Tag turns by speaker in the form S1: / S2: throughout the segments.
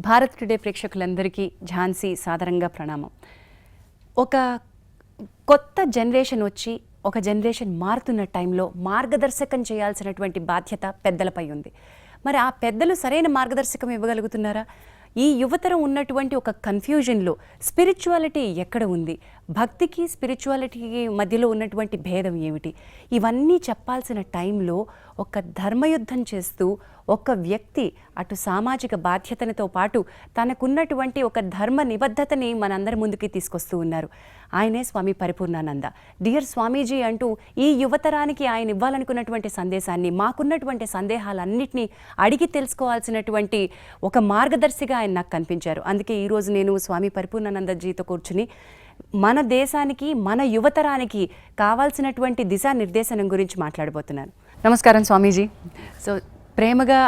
S1: Bharat today ప్రేక్షకులందరికీ ఝాన్సీ సాదరంగా ప్రణామం. ఒక కొత్త జనరేషన్ వచ్చి ఒక జనరేషన్ మారుతున్న టైంలో మార్గదర్శకం చేయాల్సినటువంటి బాధ్యత పెద్దలపై ఉంది. మరి ఆ పెద్దలు సరైన మార్గదర్శకం ఇవ్వగలుగుతున్నారా? ఈ యువతరం ఉన్నటువంటి ఒక కన్ఫ్యూజన్లో స్పిరిచువాలిటీ ఎక్కడ ఉంది, భక్తికి స్పిరిచువాలిటీకి మధ్యలో ఉన్నటువంటి భేదం ఏమిటి, ఇవన్నీ చెప్పాల్సిన టైంలో ఒక ధర్మయుద్ధం చేస్తూ ఒక వ్యక్తి అటు సామాజిక బాధ్యతలతో పాటు తనకున్నటువంటి ఒక ధర్మ నిబద్ధతని మనందరి ముందుకి తీసుకొస్తూ ఉన్నారు. ఆయనే స్వామి పరిపూర్ణానంద. డియర్ స్వామీజీ అంటూ ఈ యువతరానికి ఆయన ఇవ్వాలనుకున్నటువంటి సందేశాన్ని, మాకున్నటువంటి సందేహాలన్నింటినీ అడిగి తెలుసుకోవాల్సినటువంటి ఒక మార్గదర్శిగా ఆయన నాకు కనిపించారు. అందుకే ఈరోజు నేను స్వామి పరిపూర్ణానందజీతో కూర్చుని మన దేశానికి మన యువతరానికి కావాల్సినటువంటి దిశానిర్దేశనం గురించి మాట్లాడబోతున్నాను. నమస్కారం స్వామీజీ. సో ప్రేమగా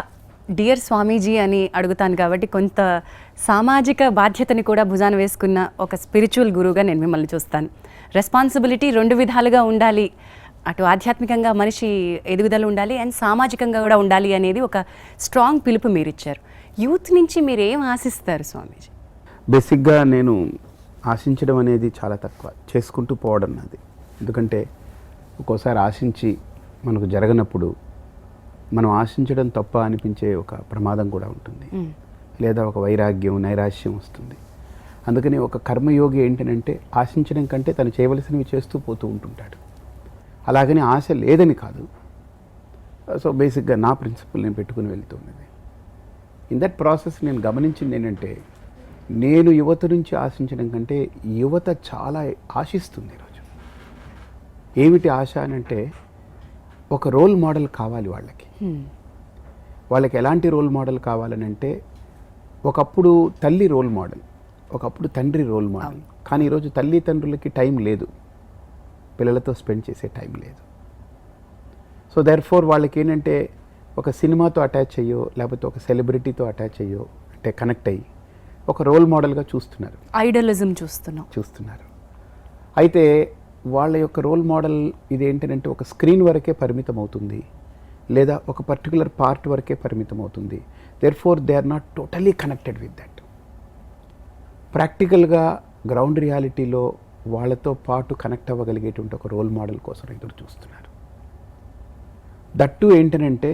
S1: డియర్ స్వామీజీ అని అడుగుతాను కాబట్టి కొంత సామాజిక బాధ్యతని కూడా భుజాన వేసుకున్న ఒక స్పిరిచువల్ గురువుగా నేను మిమ్మల్ని చూస్తాను. రెస్పాన్సిబిలిటీ రెండు విధాలుగా ఉండాలి, అటు ఆధ్యాత్మికంగా మనిషి ఎదుగుదల ఉండాలి అండ్ సామాజికంగా కూడా ఉండాలి అనేది ఒక స్ట్రాంగ్ పిలుపు మీరు ఇచ్చారు. యూత్ నుంచి మీరు ఏం ఆశిస్తారు స్వామీజీ?
S2: బేసిక్గా నేను ఆశించడం అనేది చాలా తక్కువ, చేసుకుంటూ పోవడం నాది. ఎందుకంటే ఒక్కోసారి ఆశించి మనకు జరగనప్పుడు మనం ఆశించడం తప్ప అనిపించే ఒక ప్రమాదం కూడా ఉంటుంది, లేదా ఒక వైరాగ్యం నైరాశ్యం వస్తుంది. అందుకని ఒక కర్మయోగి ఏంటంటే ఆశించడం కంటే తను చేయవలసినవి చేస్తూ పోతూ ఉంటుంటాడు. అలాగని ఆశ లేదని కాదు. సో బేసిక్గా నా ప్రిన్సిపల్ నేను పెట్టుకుని వెళ్తున్నది. ఇన్ దట్ ప్రాసెస్ నేను గమనించింది ఏంటంటే, నేను యువత నుంచి ఆశించడం కంటే యువత చాలా ఆశిస్తుంది ఈరోజు. ఏమిటి ఆశ అని అంటే, ఒక రోల్ మోడల్ కావాలి వాళ్ళకి. వాళ్ళకి ఎలాంటి రోల్ మోడల్ కావాలని అంటే, ఒకప్పుడు తల్లి రోల్ మోడల్, ఒకప్పుడు తండ్రి రోల్ మోడల్. కానీ ఈరోజు తల్లిదండ్రులకి టైం లేదు, పిల్లలతో స్పెండ్ చేసే టైం లేదు. సో దేర్ఫోర్ వాళ్ళకి ఏంటంటే ఒక సినిమాతో అటాచ్ అయ్యో, లేకపోతే ఒక సెలబ్రిటీతో అటాచ్ అయ్యో, అంటే కనెక్ట్ అయ్యి ఒక రోల్ మోడల్గా చూస్తున్నారు,
S1: ఐడలిజం చూస్తున్నారు.
S2: అయితే వాళ్ళ యొక్క రోల్ మోడల్ ఇదేంటంటే ఒక స్క్రీన్ వరకే పరిమితం అవుతుంది, లేదా ఒక పర్టికులర్ పార్ట్ వరకే పరిమితం అవుతుంది. Therefore they are not totally connected with that. ప్రాక్టికల్గా గ్రౌండ్ రియాలిటీలో వాళ్ళతో పాటు కనెక్ట్ అవ్వగలిగేటువంటి ఒక రోల్ మోడల్ కోసం ఎదురు చూస్తున్నారు. దట్టు ఏంటంటే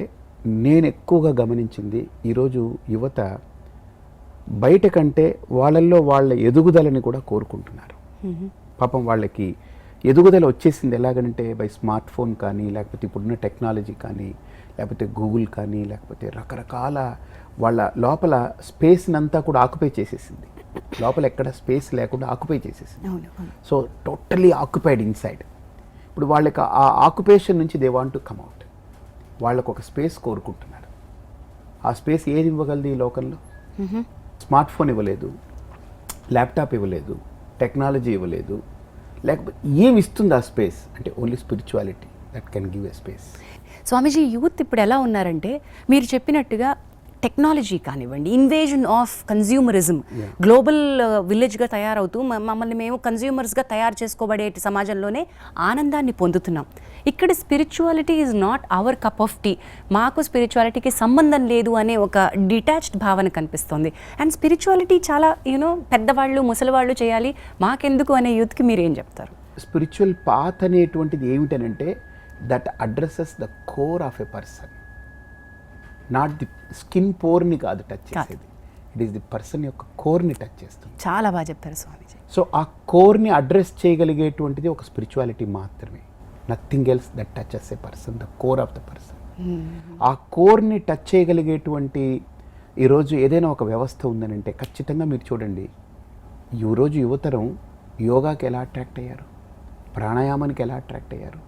S2: నేను ఎక్కువగా గమనించింది, ఈరోజు యువత బయట కంటే వాళ్ళల్లో వాళ్ళ ఎదుగుదలని కూడా కోరుకుంటున్నారు. పాపం వాళ్ళకి ఎదుగుదల వచ్చేసింది ఎలాగంటే బై స్మార్ట్ ఫోన్ కానీ, లేకపోతే ఇప్పుడున్న టెక్నాలజీ కానీ, లేకపోతే గూగుల్ కానీ, లేకపోతే రకరకాల వాళ్ళ లోపల స్పేస్నంతా కూడా ఆక్యుపై చేసేసింది. లోపల ఎక్కడ స్పేస్ లేకుండా ఆక్యుపై చేసేసింది. So totally occupied inside. ఇప్పుడు వాళ్ళకి ఆ ఆక్యుపేషన్ నుంచి they want to come out. వాళ్ళకు ఒక స్పేస్ కోరుకుంటున్నారు. ఆ స్పేస్ ఏది ఇవ్వగలదు ఈ లోకల్లో? స్మార్ట్ ఫోన్ ఇవ్వలేదు, ల్యాప్టాప్ ఇవ్వలేదు, టెక్నాలజీ ఇవ్వలేదు, లేకపోతే ఏమి ఇస్తుంది ఆ స్పేస్ అంటే only spirituality that can give a space.
S1: Swamiji, youth ఇప్పుడు ఎలా ఉన్నారంటే మీరు చెప్పినట్టుగా టెక్నాలజీ కానివ్వండి, ఇన్వేజన్ ఆఫ్ కన్జ్యూమరిజం, గ్లోబల్ విలేజ్గా తయారవుతూ మమ్మల్ని మేము కన్జ్యూమర్స్గా తయారు చేసుకోబడే సమాజంలోనే ఆనందాన్ని పొందుతున్నాం. ఇక్కడ spirituality is not our cup of tea, మాకు స్పిరిచువాలిటీకి సంబంధం లేదు అనే ఒక డిటాచ్డ్ భావన కనిపిస్తుంది. అండ్ స్పిరిచువాలిటీ చాలా పెద్దవాళ్ళు ముసలివాళ్ళు చేయాలి, మాకెందుకు అనే యూత్కి మీరు ఏం చెప్తారు?
S2: స్పిరిచువల్ పాత్ అనేటువంటిది ఏమిటనంటే that addresses the core of a person, not the skin పోర్ని కాదు టచ్ చేసేది, ఇట్ ఈస్ ది పర్సన్ యొక్క కోర్ని టచ్ చేస్తుంది.
S1: చాలా బాగా చెప్పారు స్వామీజీ.
S2: సో ఆ కోర్ని అడ్రస్ చేయగలిగేటువంటిది ఒక స్పిరిచువాలిటీ మాత్రమే. Nothing else that touches a person, the core of the person. ఆ కోర్ని టచ్ చేయగలిగేటువంటి ఈరోజు ఏదైనా ఒక వ్యవస్థ ఉందనంటే ఖచ్చితంగా మీరు చూడండి, ఈరోజు యువతరం యోగాకి ఎలా అట్రాక్ట్ అయ్యారు, ప్రాణాయామానికి ఎలా అట్రాక్ట్ అయ్యారు,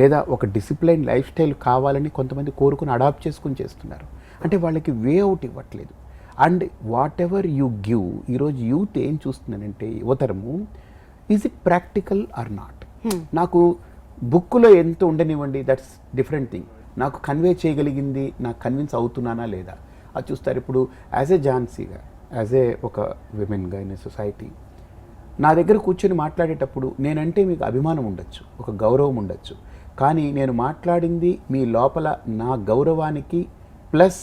S2: లేదా ఒక డిసిప్లైన్ లైఫ్ స్టైల్ కావాలని కొంతమంది కోరుకుని అడాప్ట్ చేసుకుని చేస్తున్నారు. అంటే వాళ్ళకి వే అవుట్ ఇవ్వట్లేదు. And whatever you give, ఈరోజు యూత్ ఏం చూస్తుందనంటే యువతరము, is it practical or not. నాకు బుక్కులో ఎంత ఉండనివ్వండి, దట్స్ డిఫరెంట్ థింగ్. నాకు కన్వే చేయగలిగింది, నాకు కన్విన్స్ అవుతున్నానా లేదా అది చూస్తారు. ఇప్పుడు యాజ్ ఏ ఝాన్సీగా, యాజ్ ఏ ఒక విమెన్గా ఇన్ ఏ సొసైటీ, నా దగ్గర కూర్చొని మాట్లాడేటప్పుడు నేనంటే మీకు అభిమానం ఉండొచ్చు, ఒక గౌరవం ఉండొచ్చు, కానీ నేను మాట్లాడింది మీ లోపల నా గౌరవానికి ప్లస్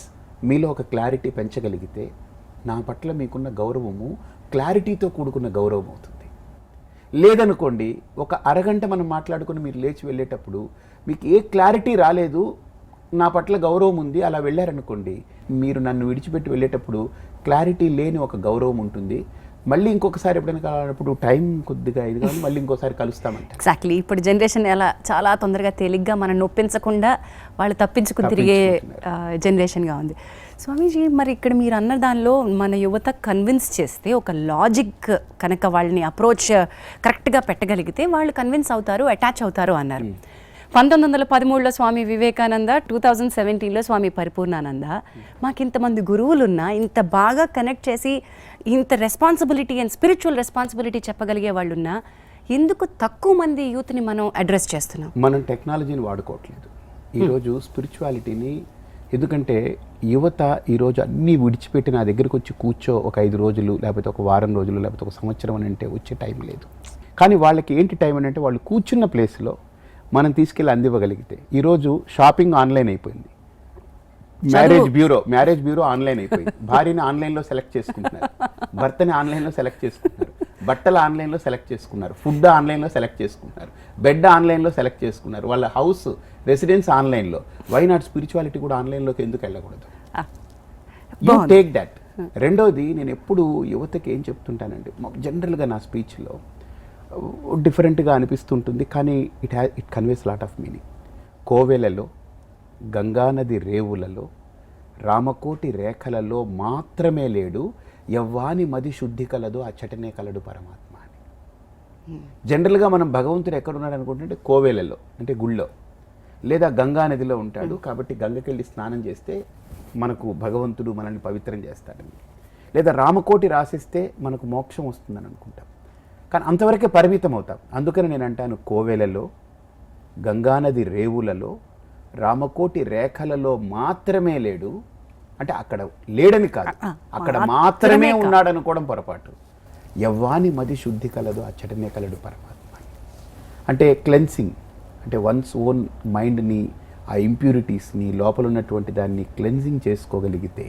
S2: మీలో ఒక క్లారిటీ పెంచగలిగితే నా పట్ల మీకున్న గౌరవము క్లారిటీతో కూడుకున్న గౌరవం అవుతుంది. లేదనుకోండి, ఒక అరగంట మనం మాట్లాడుకుని మీరు లేచి వెళ్ళేటప్పుడు మీకు ఏ క్లారిటీ రాలేదు, నా పట్ల గౌరవం ఉంది, అలా వెళ్ళారనుకోండి, మీరు నన్ను విడిచిపెట్టి వెళ్ళేటప్పుడు క్లారిటీ లేని ఒక గౌరవం ఉంటుంది. మళ్ళీ ఇంకొకసారి ఎప్పుడైనా కావాలన్నప్పుడు టైం కొద్దిగా ఇది కానీ మళ్ళీ ఇంకోసారి కలుస్తామంట.
S1: ఎగ్జాక్ట్లీ. ఇప్పుడు జనరేషన్ ఎలా చాలా తొందరగా తేలిగ్గా మనం నొప్పించకుండా వాళ్ళు తప్పించుకుని తిరిగే జనరేషన్గా ఉంది. స్వామీజీ, మరి ఇక్కడ మీరు అన్న దానిలో మన యువత కన్విన్స్ చేస్తే, ఒక లాజిక్ కనుక వాళ్ళని అప్రోచ్ కరెక్ట్గా పెట్టగలిగితే వాళ్ళు కన్విన్స్ అవుతారు, అటాచ్ అవుతారు అన్నారు. 1913లో స్వామి వివేకానంద, 2017లో స్వామి పరిపూర్ణానంద. మాకు ఇంతమంది గురువులున్నా, ఇంత బాగా కనెక్ట్ చేసి ఇంత రెస్పాన్సిబిలిటీ అండ్ స్పిరిచువల్ రెస్పాన్సిబిలిటీ చెప్పగలిగే వాళ్ళున్నా ఎందుకు తక్కువ మంది యూత్ని మనం అడ్రస్ చేస్తున్నాం?
S2: మనం టెక్నాలజీని వాడుకోవట్లేదు ఈరోజు స్పిరిచువాలిటీని. ఎందుకంటే యువత ఈరోజు అన్నీ విడిచిపెట్టి నా దగ్గరికి వచ్చి కూర్చో ఒక 5 రోజులు, లేకపోతే ఒక వారం రోజులు, లేకపోతే ఒక సంవత్సరం అని అంటే వచ్చే టైం లేదు. కానీ వాళ్ళకి ఏంటి టైం అని అంటే, వాళ్ళు కూర్చున్న ప్లేస్లో మనం తీసుకెళ్ళి అందివ్వగలిగితే. ఈరోజు షాపింగ్ ఆన్లైన్ అయిపోయింది, మ్యారేజ్ బ్యూరో ఆన్లైన్ అయిపోయింది. భార్యని ఆన్లైన్లో సెలెక్ట్ చేసుకుంటున్నారు, భర్తని ఆన్లైన్లో సెలెక్ట్ చేసుకుంటున్నారు, బట్టలు ఆన్లైన్లో సెలెక్ట్ చేసుకున్నారు, ఫుడ్ ఆన్లైన్లో సెలెక్ట్ చేసుకుంటున్నారు, బెడ్ ఆన్లైన్లో సెలెక్ట్ చేసుకున్నారు, వాళ్ళ హౌస్ రెసిడెన్స్ ఆన్లైన్లో. వై నాట్ స్పిరిచువాలిటీ కూడా ఆన్లైన్లోకి ఎందుకు వెళ్ళకూడదు? You take that. రెండోది, నేను ఎప్పుడు యువతకి ఏం చెప్తుంటానండి, జనరల్గా నా స్పీచ్లో డిఫరెంట్గా అనిపిస్తుంటుంది, కానీ it conveys lot of meaning. కోవెలలో, గంగానది రేవులలో, రామకోటి రేఖలలో మాత్రమే లేడు, యవ్వాని మది శుద్ధి కలదు అచ్చటనే కలడు పరమాత్మ అని. జనరల్గా మనం భగవంతుడు ఎక్కడున్నాడు అనుకుంటుంటే కోవెలలో అంటే గుళ్ళో, లేదా గంగా నదిలో ఉంటాడు కాబట్టి గంగకెళ్ళి స్నానం చేస్తే మనకు భగవంతుడు మనల్ని పవిత్రం చేస్తాడని, లేదా రామకోటి రాసిస్తే మనకు మోక్షం వస్తుందని అనుకుంటాం. కానీ అంతవరకే పరిమితం అవుతాం. అందుకని నేను అంటాను, కోవెలలో, గంగానది రేవులలో, రామకోటి రేఖలలో మాత్రమే లేడు అంటే అక్కడ లేడని కాదు, అక్కడ మాత్రమే ఉన్నాడు అనుకోవడం పొరపాటు. యవ్వాని మది శుద్ధి కలదు అచ్చటనే కలడు పరమాత్మ. అంటే క్లెన్సింగ్, అంటే వన్స్ ఓన్ మైండ్ని, ఆ ఇంప్యూరిటీస్ని, లోపల ఉన్నటువంటి దాన్ని క్లెన్సింగ్ చేసుకోగలిగితే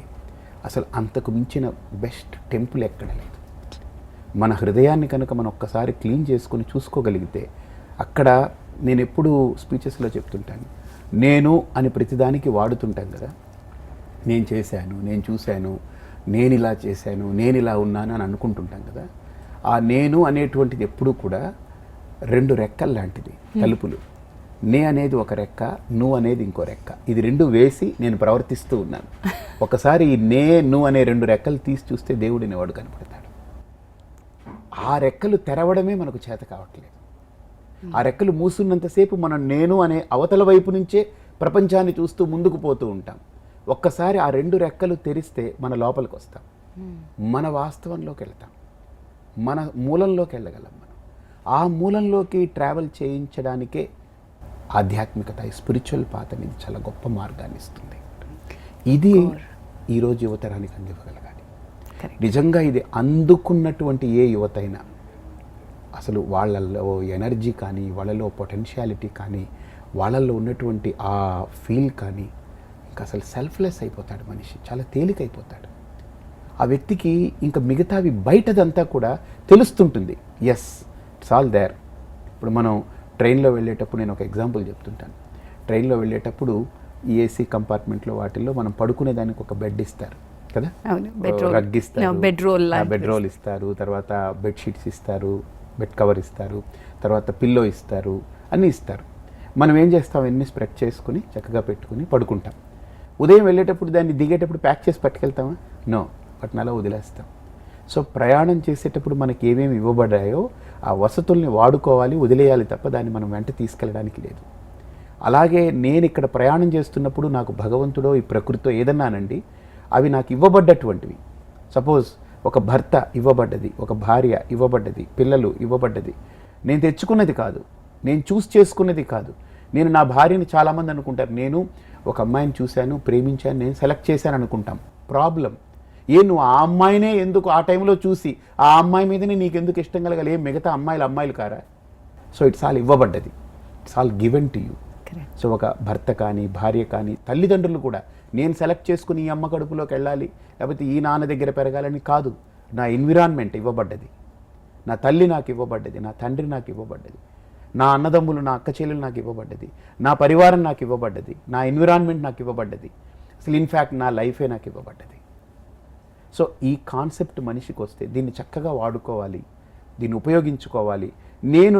S2: అసలు అంతకు మించిన బెస్ట్ టెంపుల్ ఎక్కడ లేదు. మన హృదయాన్ని కనుక మనం ఒక్కసారి క్లీన్ చేసుకొని చూసుకోగలిగితే, అక్కడ నేను ఎప్పుడు స్పీచెస్లో చెప్తుంటాను, నేను అని ప్రతిదానికి వాడుతుంటాను కదా. నేను చేశాను, నేను చూశాను, నేను ఇలా చేశాను, నేను ఇలా ఉన్నాను అని అనుకుంటుంటాం కదా. ఆ నేను అనేటువంటిది ఎప్పుడూ కూడా 2 రెక్కలు లాంటిది, తలుపులు. నే అనేది ఒక రెక్క, నువ్వు అనేది ఇంకో రెక్క. ఇది 2 వేసి నేను ప్రవర్తిస్తూ ఉన్నాను. ఒకసారి ఈ నువ్వు అనే 2 రెక్కలు తీసి చూస్తే దేవుడు అనేవాడు కనపడతాడు. ఆ రెక్కలు తెరవడమే మనకు చేత కావట్లేదు. ఆ రెక్కలు మూసున్నంతసేపు మనం నేను అనే అవతల వైపు నుంచే ప్రపంచాన్ని చూస్తూ ముందుకు పోతూ ఉంటాం. ఒక్కసారి ఆ 2 రెక్కలు తెరిస్తే మన లోపలికి వస్తాం, మన వాస్తవంలోకి వెళ్తాం, మన మూలంలోకి వెళ్ళగలం. మనం ఆ మూలంలోకి ట్రావెల్ చేయించడానికే ఆధ్యాత్మికత, స్పిరిచువల్ పాత్ అనేది చాలా గొప్ప మార్గాన్ని ఇస్తుంది. ఇది ఈరోజు యువతరానికి అందివ్వగలగాలి. నిజంగా ఇది అందుకున్నటువంటి ఏ యువతైనా అసలు వాళ్ళల్లో ఎనర్జీ కానీ, వాళ్ళలో పొటెన్షియాలిటీ కానీ, వాళ్ళల్లో ఉన్నటువంటి ఆ ఫీల్ కానీ, ఇంకా అసలు సెల్ఫ్లెస్ అయిపోతాడు మనిషి, చాలా తేలికైపోతాడు. ఆ వ్యక్తికి ఇంకా మిగతావి బయటదంతా కూడా తెలుస్తుంటుంది. Yes, it's all there. ఇప్పుడు మనం ట్రైన్లో వెళ్ళేటప్పుడు నేను ఒక ఎగ్జాంపుల్ చెప్తుంటాను. ట్రైన్లో వెళ్ళేటప్పుడు ఈ ఏసీ కంపార్ట్మెంట్లో వాటిల్లో మనం పడుకునే దానికి ఒక బెడ్ ఇస్తారు కదా, రగ్ ఇస్తారు, బెడ్ రోల్ ఇస్తారు, తర్వాత బెడ్షీట్స్ ఇస్తారు, బెడ్ కవర్ ఇస్తారు, తర్వాత పిల్లో ఇస్తారు, అన్నీ ఇస్తారు. మనం ఏం చేస్తాం, ఎన్ని స్ప్రెడ్ చేసుకుని చక్కగా పెట్టుకుని పడుకుంటాం. ఉదయం వెళ్ళేటప్పుడు దాన్ని దిగేటప్పుడు ప్యాక్ చేసి పట్టుకెళ్తామా? నో, వాటిని అలా వదిలేస్తాం. సో ప్రయాణం చేసేటప్పుడు మనకి ఏమేమి ఇవ్వబడ్డాయో ఆ వసతుల్ని వాడుకోవాలి, వదిలేయాలి తప్ప దాన్ని మనం వెంట తీసుకెళ్ళడానికి లేదు. అలాగే నేను ఇక్కడ ప్రయాణం చేస్తున్నప్పుడు నాకు భగవంతుడో ఈ ప్రకృతితో ఏదన్నానండి, అవి నాకు ఇవ్వబడ్డటువంటివి. సపోజ్ ఒక భర్త ఇవ్వబడ్డది, ఒక భార్య ఇవ్వబడ్డది, పిల్లలు ఇవ్వబడ్డది. నేను తెచ్చుకున్నది కాదు, నేను చూస్ చేసుకున్నది కాదు. నేను నా భార్యని చాలామంది అనుకుంటారు, నేను ఒక అమ్మాయిని చూశాను, ప్రేమించాను, నేను సెలెక్ట్ చేశాను అనుకుంటాం. ప్రాబ్లం నువ్వు ఆ అమ్మాయినే ఎందుకు ఆ టైంలో చూసి ఆ అమ్మాయి మీదనే నీకు ఎందుకు ఇష్టం కలగాలి? మిగతా అమ్మాయిలు కారా? సో ఇట్స్ ఆల్ ఇవ్వబడ్డది, it's all given to you. So ఒక భర్త కానీ, భార్య కానీ, తల్లిదండ్రులు కూడా నేను సెలెక్ట్ చేసుకుని ఈ అమ్మ కడుపులోకి వెళ్ళాలి, లేకపోతే ఈ నాన్న దగ్గర పెరగాలని కాదు. నా ఎన్విరాన్మెంట్ ఇవ్వబడ్డది, నా తల్లి నాకు ఇవ్వబడ్డది, నా తండ్రి నాకు ఇవ్వబడ్డది, నా అన్నదమ్ములు నా అక్క చెల్లెలు నాకు ఇవ్వబడ్డది, నా పరివారం నాకు ఇవ్వబడ్డది, నా ఎన్విరాన్మెంట్ నాకు ఇవ్వబడ్డది, అసలు ఇన్ఫ్యాక్ట్ నా లైఫే నాకు ఇవ్వబడ్డది. సో ఈ కాన్సెప్ట్ మనిషికి వస్తే దీన్ని చక్కగా వాడుకోవాలి, దీన్ని ఉపయోగించుకోవాలి. నేను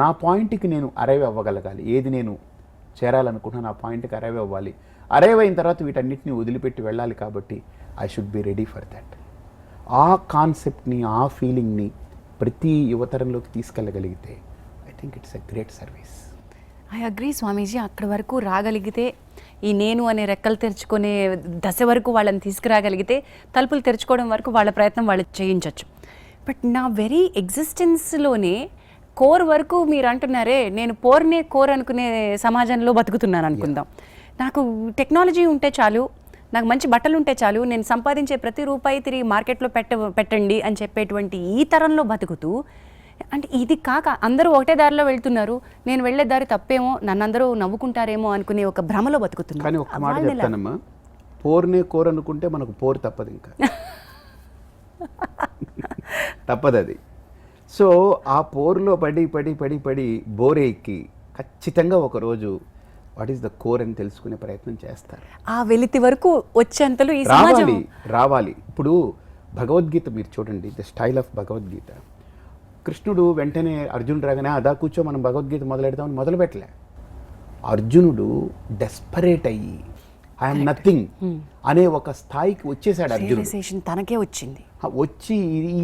S2: నా పాయింట్కి నేను అరైవ్ అవ్వగలగాలి. ఏది నేను చేరాలనుకుంటున్నా నా పాయింట్కి అరైవ్ అవ్వాలి. అరైవ్ అయిన తర్వాత వీటన్నిటిని వదిలిపెట్టి వెళ్ళాలి. కాబట్టి I should be ready for that. ఆ కాన్సెప్ట్ని, ఆ ఫీలింగ్ని ప్రతి యువతరంలోకి తీసుకెళ్ళగలిగితే I think it's a great service.
S1: I agree Swamiji. అక్కడి వరకు రాగలిగితే, ఈ నేను అనే రెక్కలు తెరుచుకునే దశ వరకు వాళ్ళని తీసుకురాగలిగితే తలుపులు తెరుచుకోవడం వరకు వాళ్ళ ప్రయత్నం వాళ్ళు చేయించవచ్చు. బట్ నా వెరీ ఎగ్జిస్టెన్స్లోనే కోర్ వరకు మీరు అంటున్నారే, నేను పోర్నే కోర్ అనుకునే సమాజంలో బతుకుతున్నాను అనుకుందాం. నాకు టెక్నాలజీ ఉంటే చాలు, నాకు మంచి బట్టలు ఉంటే చాలు, నేను సంపాదించే ప్రతి రూపాయి తిరిగి మార్కెట్లో పెట్టండి అని చెప్పేటువంటి ఈ తరంలో బతుకుతూ, అంటే ఇది కాక అందరూ ఒకటే దారిలో వెళ్తున్నారు, నేను వెళ్ళే దారి తప్పేమో, నన్ను అందరూ నవ్వుకుంటారేమో అనుకునే ఒక భ్రమలో బతుకుతున్నారు.
S2: కానీ ఒక్క మాట చెప్తానమ్మా, పోర్నే కోర్ అనుకుంటే మనకు పోరు తప్పదు, ఇంకా తప్పదు అది. సో ఆ పోరులో పడి పడి పడి పడి బోరేకి ఖచ్చితంగా ఒకరోజు వాట్ ఈస్ ద కోర్ అని తెలుసుకునే ప్రయత్నం చేస్తారు.
S1: ఆ వెలితి వరకు వచ్చేంతలో ఈ సమాజం
S2: రావాలి. ఇప్పుడు భగవద్గీత మీరు చూడండి, ద స్టైల్ ఆఫ్ భగవద్గీత. కృష్ణుడు వెంటనే అర్జునుడు రాగానే అదా కూర్చో మనం భగవద్గీత మొదలెడదామని మొదలుపెట్టలే. అర్జునుడు డెస్పరేట్ అయ్యి ఐఎమ్ నథింగ్ అనే ఒక స్థాయికి వచ్చేసాడు అర్జునుడు.
S1: తనకే వచ్చింది.
S2: వచ్చి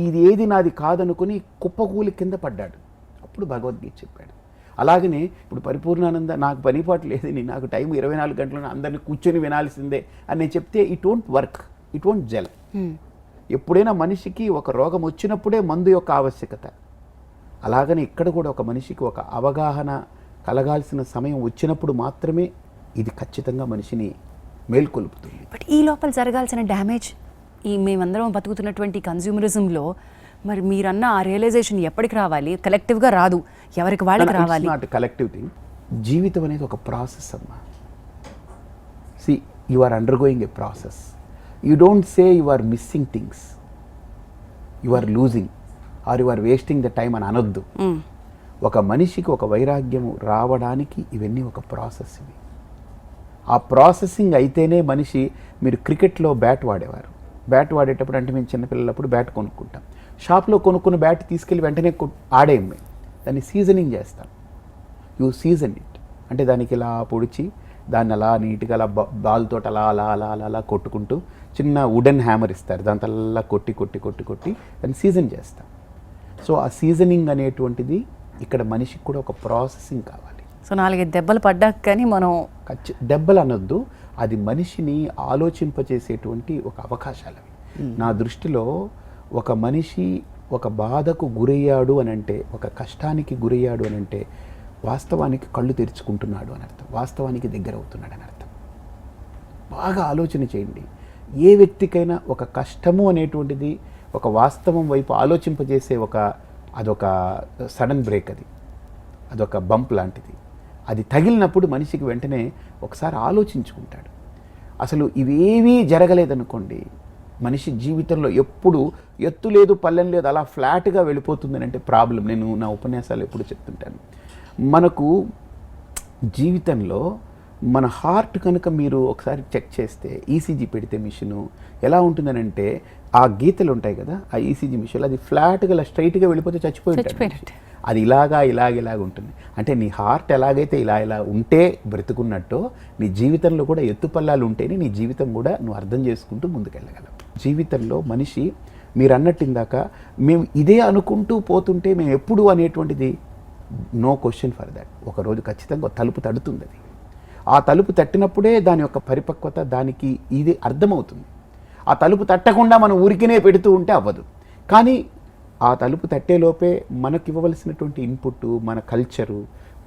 S2: ఇది ఏది నాది కాదనుకుని కుప్పకూలి కింద పడ్డాడు. అప్పుడు భగవద్గీత చెప్పాడు. అలాగనే ఇప్పుడు పరిపూర్ణానంద నాకు పనిపాటు లేదని, నాకు టైం 24 గంటలను అందరినీ కూర్చొని వినాల్సిందే అని నేను చెప్తే it won't work, it won't gel. ఎప్పుడైనా మనిషికి ఒక రోగం వచ్చినప్పుడే మందు యొక్క ఆవశ్యకత. అలాగనే ఇక్కడ కూడా ఒక మనిషికి ఒక అవగాహన కలగాల్సిన సమయం వచ్చినప్పుడు మాత్రమే ఇది ఖచ్చితంగా మనిషిని మేల్కొల్పుతుంది.
S1: బట్ ఈ లోపల జరగాల్సిన డ్యామేజ్, ఈ మేమందరం బతుకుతున్నటువంటి కన్జ్యూమరిజంలో మరి మీరన్న ఆ రియలైజేషన్ ఎప్పటికి రావాలి? కలెక్టివ్గా రాదు, ఎవరికి వాళ్ళకి రావాలి.
S2: Not collective thing. జీవితం అనేది ఒక ప్రాసెస్ అమ్మా. See you are undergoing a process. You don't say you are missing things, you are losing or you are wasting the time అని అనొద్దు. ఒక మనిషికి ఒక వైరాగ్యము రావడానికి ఇవన్నీ ఒక ప్రాసెస్. ఇవి ఆ ప్రాసెసింగ్ అయితేనే మనిషి. మీరు క్రికెట్లో బ్యాట్ వాడేవారు, బ్యాట్ వాడేటప్పుడు అంటే మేము చిన్నపిల్లలప్పుడు బ్యాట్ కొనుక్కుంటాం. షాప్లో కొనుక్కున్న బ్యాట్ తీసుకెళ్ళి వెంటనే ఆడేయం. మేము దాన్ని సీజనింగ్ చేస్తాం. యూ సీజన్ ఇట్ అంటే దానికి ఇలా పొడిచి దాన్ని అలా నీట్గా అలా బాల్తో అలా అలా అలా అలా అలా కొట్టుకుంటూ చిన్న వుడెన్ హ్యామర్ ఇస్తారు, దాంతో అలా కొట్టి కొట్టి కొట్టి కొట్టి దాన్ని సీజన్ చేస్తాం. సో ఆ సీజనింగ్ అనేటువంటిది ఇక్కడ మనిషికి కూడా ఒక ప్రాసెసింగ్ కావాలి.
S1: సో 4-5 దెబ్బలు పడ్డాక కానీ మనం
S2: దెబ్బలు అనొద్దు, అది మనిషిని ఆలోచింపచేసేటువంటి ఒక అవకాశాలు. నా దృష్టిలో ఒక మనిషి ఒక బాధకు గురయ్యాడు అని అంటే, ఒక కష్టానికి గురయ్యాడు అని అంటే వాస్తవానికి కళ్ళు తెరుచుకుంటున్నాడు అని అర్థం, వాస్తవానికి దగ్గర అవుతున్నాడు అని అర్థం. బాగా ఆలోచన చేయండి. ఏ వ్యక్తికైనా ఒక కష్టము అనేటువంటిది ఒక వాస్తవం వైపు ఆలోచింపజేసే అదొక సడన్ బ్రేక్, అదొక బంప్ లాంటిది. అది తగిలినప్పుడు మనిషికి వెంటనే ఒకసారి ఆలోచించుకుంటాడు. అసలు ఇవేవీ జరగలేదనుకోండి, మనిషి జీవితంలో ఎప్పుడు ఎత్తు లేదు పల్లెం లేదు అలా ఫ్లాట్గా వెళ్ళిపోతుందని అంటే ప్రాబ్లం. నేను నా ఉపన్యాసాలు ఎప్పుడు చెప్తుంటాను, మనకు జీవితంలో మన హార్ట్ కనుక మీరు ఒకసారి చెక్ చేస్తే, ఈసీజీ పెడితే మిషను ఎలా ఉంటుందని అంటే, ఆ గీతలు ఉంటాయి కదా, ఆ ఈసీజీ మిషన్ అది ఫ్లాట్గా ఇలా స్ట్రైట్గా వెళ్ళిపోతే చచ్చిపోయినట్టు. అది ఇలాగ ఉంటుంది. అంటే నీ హార్ట్ ఎలాగైతే ఇలా ఉంటే బ్రతుకున్నట్టో నీ జీవితంలో కూడా ఎత్తుపల్లాలు ఉంటేనే నీ జీవితం కూడా నువ్వు అర్థం చేసుకుంటూ ముందుకెళ్ళగలవు. జీవితంలో మనిషి మీరు అన్నట్టు ఇందాక మేము ఇదే అనుకుంటూ పోతుంటే మేము ఎప్పుడు అనేటువంటిది నో క్వశ్చన్ ఫర్ దాట్. ఒకరోజు ఖచ్చితంగా తలుపు తడుతుంది. అది ఆ తలుపు తట్టినప్పుడే దాని యొక్క పరిపక్వత దానికి ఇది అర్థమవుతుంది. ఆ తలుపు తట్టకుండా మనం ఊరికినే పెడుతూ ఉంటే అవ్వదు. కానీ ఆ తలుపు తట్టేలోపే మనకి ఇవ్వవలసినటువంటి ఇన్పుట్, మన కల్చరు,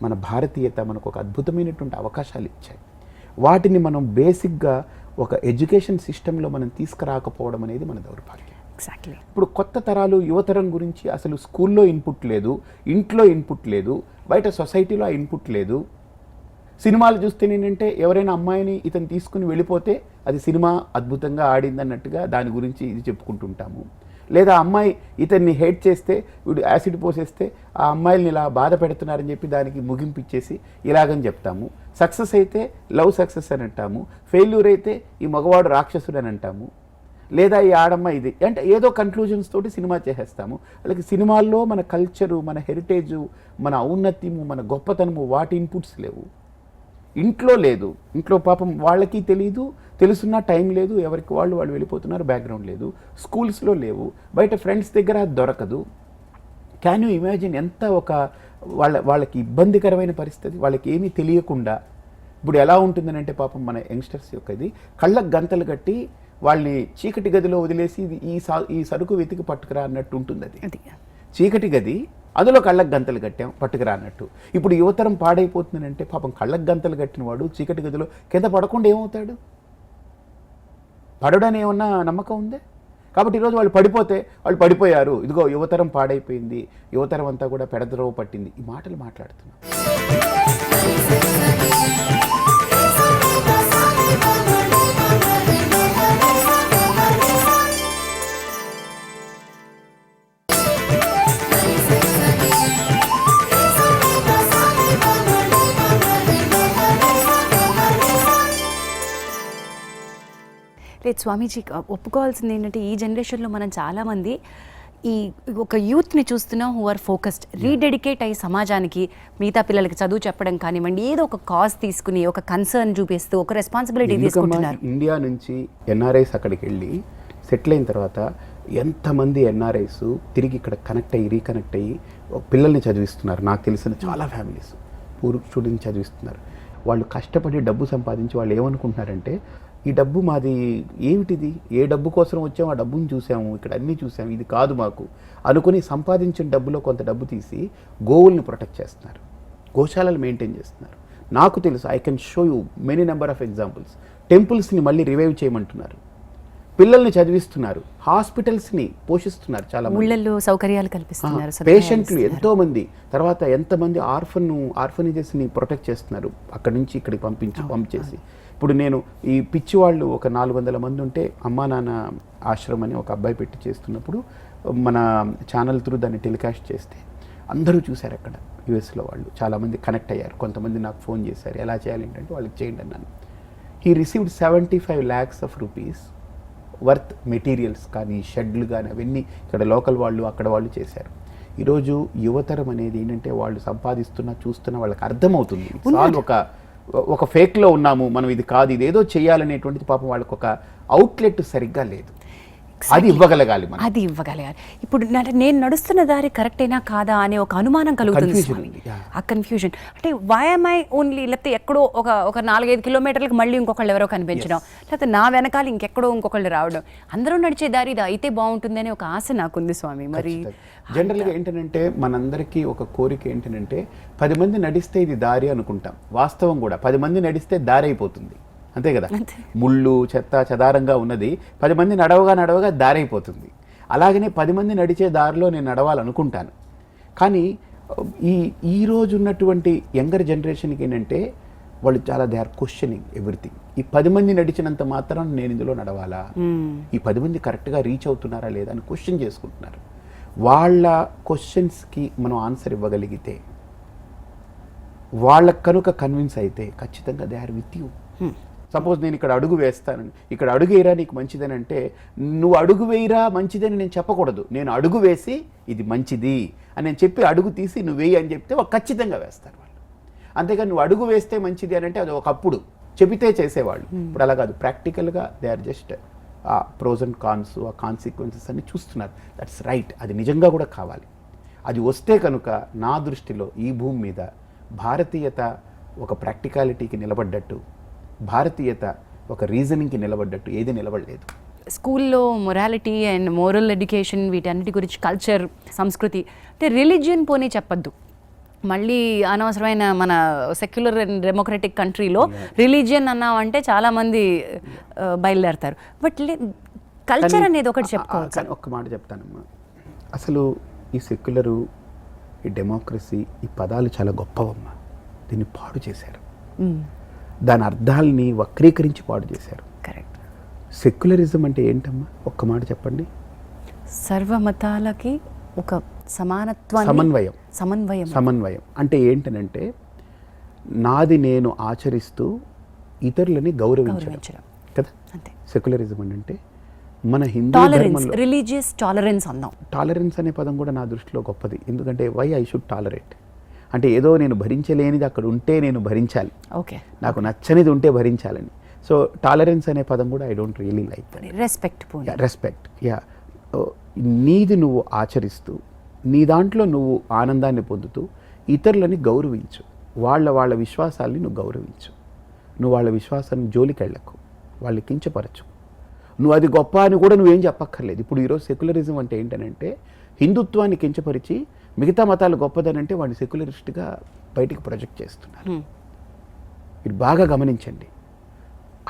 S2: మన భారతీయత మనకు ఒక అద్భుతమైనటువంటి అవకాశాలు ఇచ్చాయి. వాటిని మనం బేసిక్గా ఒక ఎడ్యుకేషన్ సిస్టంలో మనం తీసుకురాకపోవడం అనేది మన దౌర్భాగ్యం.
S1: ఎగ్జాక్ట్లీ.
S2: ఇప్పుడు కొత్త తరాలు యువతరం గురించి అసలు స్కూల్లో ఇన్పుట్ లేదు, ఇంట్లో ఇన్పుట్ లేదు, బయట సొసైటీలో ఆ ఇన్పుట్ లేదు. సినిమాలు చూస్తే ఏంటంటే ఎవరైనా అమ్మాయిని ఇతను తీసుకుని వెళ్ళిపోతే అది సినిమా అద్భుతంగా ఆడింది అన్నట్టుగా దాని గురించి ఇది చెప్పుకుంటుంటాము. లేదా అమ్మాయి ఇతన్ని హేట్ చేస్తే వీడు యాసిడ్ పోసేస్తే ఆ అమ్మాయిల్ని ఇలా బాధ పెడుతున్నారని చెప్పి దానికి ముగింపు ఇచ్చేసి ఇలాగని చెప్తాము. సక్సెస్ అయితే లవ్ సక్సెస్ అని అంటాము, ఫెయిల్యూర్ అయితే ఈ మగవాడు రాక్షసుడు అని అంటాము, లేదా ఈ ఆడమ్మ ఇది అంటే ఏదో కన్క్లూజన్స్ తోటి సినిమా చేసేస్తాము. అలాగే సినిమాల్లో మన కల్చరు, మన హెరిటేజు, మన ఔన్నత్యము, మన గొప్పతనము వాటి ఇన్పుట్స్ లేవు. ఇంట్లో లేదు, ఇంట్లో పాపం వాళ్ళకి తెలియదు, తెలుసున్న టైం లేదు, ఎవరికి వాళ్ళు వెళ్ళిపోతున్నారు, బ్యాక్గ్రౌండ్ లేదు. స్కూల్స్లో లేవు, బయట ఫ్రెండ్స్ దగ్గర దొరకదు. క్యాన్ యూ ఇమాజిన్ ఎంత ఒక వాళ్ళకి ఇబ్బందికరమైన పరిస్థితి, వాళ్ళకి ఏమీ తెలియకుండా. ఇప్పుడు ఎలా ఉంటుందని అంటే పాపం మన యంగ్స్టర్స్ యొక్క ఇది కళ్ళకు గంతలు కట్టి వాళ్ళని చీకటి గదిలో వదిలేసి ఈ సరుకు వెతికి పట్టుకురా అన్నట్టు ఉంటుంది. అది చీకటి గది, అందులో కళ్ళకు గంతలు కట్టాం పట్టుకురా అన్నట్టు. ఇప్పుడు యువతరం పాడైపోతుందంటే పాపం కళ్ళకు గంతలు కట్టిన వాడు చీకటి గదిలో కింద పడకుండా ఏమవుతాడు? పడడని ఏమన్నా నమ్మకం ఉందే? కాబట్టి ఈరోజు వాళ్ళు పడిపోతే వాళ్ళు పడిపోయారు, ఇదిగో యువతరం పాడైపోయింది, యువతరం అంతా కూడా పెడద్రోవ పట్టింది, ఈ మాటలు మాట్లాడుతున్నాం.
S1: లేదు స్వామీజీ, ఒప్పుకోవాల్సింది ఏంటంటే ఈ జనరేషన్లో మనం చాలామంది ఈ ఒక యూత్ని చూస్తున్నాం హూ ఆర్ ఫోకస్డ్, రీడెడికేట్ అయ్యి సమాజానికి మిగతా పిల్లలకి చదువు చెప్పడం కానివ్వండి, ఏదో ఒక కాజ్ తీసుకుని ఒక కన్సర్న్ చూపిస్తూ ఒక రెస్పాన్సిబిలిటీ తీసుకుంటున్నారు.
S2: ఇండియా నుంచి ఎన్ఆర్ఐస్ అక్కడికి వెళ్ళి సెటిల్ అయిన తర్వాత ఎంతమంది ఎన్ఆర్ఐస్ తిరిగి ఇక్కడ కనెక్ట్ అయ్యి రీకనెక్ట్ అయ్యి పిల్లల్ని చదివిస్తున్నారు. నాకు తెలిసిన చాలా ఫ్యామిలీస్ పూర్ స్టూడెంట్ని చదివిస్తున్నారు. వాళ్ళు కష్టపడి డబ్బు సంపాదించి వాళ్ళు ఏమనుకుంటున్నారంటే, ఈ డబ్బు మాది ఏమిటిది, ఏ డబ్బు కోసం వచ్చాము, ఆ డబ్బుని చూసాము, ఇక్కడ అన్నీ చూసాము, ఇది కాదు మాకు అనుకుని సంపాదించిన డబ్బులో కొంత డబ్బు తీసి గోవుల్ని ప్రొటెక్ట్ చేస్తున్నారు, గోశాలలు మెయింటైన్ చేస్తున్నారు. నాకు తెలుసు, I can show you many number of examples. టెంపుల్స్ని మళ్ళీ రివైవ్ చేయమంటున్నారు, పిల్లల్ని చదివిస్తున్నారు, హాస్పిటల్స్ని పోషిస్తున్నారు, చాలా
S1: ఊళ్ళల్లో సౌకర్యాలు కల్పిస్తున్నారు,
S2: పేషెంట్లు ఎంతోమంది. తర్వాత ఎంతమంది ఆర్ఫనేజెస్ని ప్రొటెక్ట్ చేస్తున్నారు, అక్కడి నుంచి ఇక్కడికి పంపించేసి. ఇప్పుడు నేను ఈ పిచ్చి వాళ్ళు ఒక 400 మంది ఉంటే అమ్మా నాన్న ఆశ్రమం అని ఒక అబ్బాయి పెట్టి చేస్తున్నప్పుడు మన ఛానల్ త్రూ దాన్ని టెలికాస్ట్ చేస్తే అందరూ చూశారు. అక్కడ యూఎస్లో వాళ్ళు చాలామంది కనెక్ట్ అయ్యారు. కొంతమంది నాకు ఫోన్ చేశారు, ఎలా చేయాలి ఏంటంటే వాళ్ళకి చేయండి అన్నాను. He received 75 lakhs of rupees worth materials కానీ షెడ్లు కానీ అవన్నీ ఇక్కడ లోకల్ వాళ్ళు అక్కడ వాళ్ళు చేశారు. ఈరోజు యువతరం అనేది ఏంటంటే వాళ్ళు సంపాదిస్తున్నా చూస్తున్నా వాళ్ళకి అర్థమవుతుంది, చాలు ఒక ఫేక్లో ఉన్నాము మనం, ఇది కాదు ఇదేదో చేయాలనేటువంటిది పాపం వాళ్ళకి ఒక అవుట్లెట్ సరిగ్గా లేదు. అది ఇవ్వగలగాలి.
S1: ఇప్పుడు నేను నడుస్తున్న దారి కరెక్టేనా కాదా అనే ఒక అనుమానం కలుగుతుంది. ఆ కన్ఫ్యూజన్ అంటే వై am I ఓన్లీ, లేకపోతే ఎక్కడో ఒక 4-5 కిలోమీటర్లకు మళ్ళీ ఇంకొకళ్ళు ఎవరో కనిపించడం, లేకపోతే నా వెనకాల ఇంకెక్కడో ఇంకొకళ్ళు రావడం, అందరూ నడిచే దారి ఇది అయితే బాగుంటుంది అనే ఒక ఆశ నాకుంది స్వామి. మరి
S2: జనరల్గా ఏంటంటే మనందరికీ ఒక కోరిక ఏంటంటే 10 మంది నడిస్తే ఇది దారి అనుకుంటాం. వాస్తవం కూడా 10 మంది నడిస్తే దారి అయిపోతుంది, అంతే కదా. ముళ్ళు చెత్త చెదారంగా ఉన్నది 10 మంది నడవగా దారైపోతుంది. అలాగనే 10 మంది నడిచే దారిలో నేను నడవాలనుకుంటాను. కానీ ఈ రోజు ఉన్నటువంటి యంగర్ జనరేషన్కి ఏంటంటే వాళ్ళు చాలా దే ఆర్ క్వశ్చనింగ్ ఎవ్రీథింగ్. ఈ 10 మంది నడిచినంత మాత్రం నేను ఇందులో నడవాలా, ఈ 10 మంది కరెక్ట్గా రీచ్ అవుతున్నారా లేదా అని క్వశ్చన్ చేసుకుంటున్నారు. వాళ్ళ క్వశ్చన్స్కి మనం ఆన్సర్ ఇవ్వగలిగితే, వాళ్ళకు కనుక కన్విన్స్ అయితే ఖచ్చితంగా they are with you. Suppose నేను ఇక్కడ అడుగు వేస్తానని, ఇక్కడ అడుగు వేయరా నీకు మంచిదని అంటే, నువ్వు అడుగు వేయరా మంచిదని నేను చెప్పకూడదు. నేను అడుగు వేసి ఇది మంచిది అని నేను చెప్పి అడుగు తీసి నువ్వు వేయి అని చెప్తే వాళ్ళు ఖచ్చితంగా వేస్తారు వాళ్ళు. అంతేగాని నువ్వు అడుగు వేస్తే మంచిది అని అంటే అది ఒకప్పుడు చెబితే చేసేవాళ్ళు. ఇప్పుడు అలా కాదు, ప్రాక్టికల్గా దే ఆర్ జస్ట్ ఆ ప్రోస్ అండ్ కాన్స్, ఆ కాన్సిక్వెన్సెస్ అన్ని చూస్తున్నారు. దట్స్ రైట్, అది నిజంగా కూడా కావాలి. అది వస్తే కనుక నా దృష్టిలో ఈ భూమి మీద భారతీయత ఒక ప్రాక్టికాలిటీకి నిలబడ్డట్టు, భారతీయత ఒక రీజనింగ్కి నిలబడ్డట్టు ఏది నిలబడలేదు.
S1: స్కూల్లో మొరాలిటీ అండ్ మోరల్ ఎడ్యుకేషన్ వీటన్నిటి గురించి, కల్చర్, సంస్కృతి అంటే రిలీజియన్ పోనీ చెప్పద్దు. మళ్ళీ అనవసరమైన మన సెక్యులర్ అండ్ డెమోక్రటిక్ కంట్రీలో రిలీజియన్ అన్నామంటే చాలామంది బయలుదేరతారు. బట్ కల్చర్ అనేది ఒకటి చెప్పుకోవచ్చు.
S2: ఒక్క మాట చెప్తానమ్మా, అసలు ఈ సెక్యులరు, ఈ డెమోక్రసీ, ఈ పదాలు చాలా గొప్పవమ్మా. దీన్ని పాడు చేశారు, దాని అర్థాలని వక్రీకరించి పాడు చేశారు.
S1: కరెక్ట్.
S2: సెక్యులరిజం అంటే ఏంటమ్మా? ఒక్క మాట చెప్పండి.
S1: సర్వమతాలకి ఒక సమానత్వాన్ని,
S2: సమన్వయం అంటే ఏంటనంటే నాది నేను ఆచరిస్తూ ఇతరులని గౌరవించడం కదా సెక్యులరిజం అంటే. మన హిందూ ధర్మంలో
S1: రిలీజియస్ టాలరెన్స్ అన్నాం.
S2: టాలరెన్స్ అనే పదం కూడా నా దృష్టిలో గొప్పది. ఎందుకంటే వై ఐ షుడ్ టాలరేట్ అంటే ఏదో నేను భరించలేనిది అక్కడ ఉంటే నేను భరించాలి,
S1: ఓకే,
S2: నాకు నచ్చనిది ఉంటే భరించాలని. సో టాలరెన్స్ అనే పదం కూడా I don't really like. Respect yeah. నీది నువ్వు ఆచరిస్తూ నీ దాంట్లో నువ్వు ఆనందాన్ని పొందుతూ ఇతరులని గౌరవించు, వాళ్ళ విశ్వాసాల్ని నువ్వు గౌరవించు. నువ్వు వాళ్ళ విశ్వాసాన్ని జోలికెళ్ళకు, వాళ్ళని కించపరచు. నువ్వు అది గొప్ప అని కూడా నువ్వేం చెప్పక్కర్లేదు. ఇప్పుడు ఈరోజు సెక్యులరిజం అంటే ఏంటనంటే హిందుత్వాన్ని కించపరిచి మిగతా మతాలు గొప్పదనంటే వాడిని సెక్యులరిస్ట్గా బయటికి ప్రొజెక్ట్ చేస్తున్నారు. మీరు బాగా గమనించండి,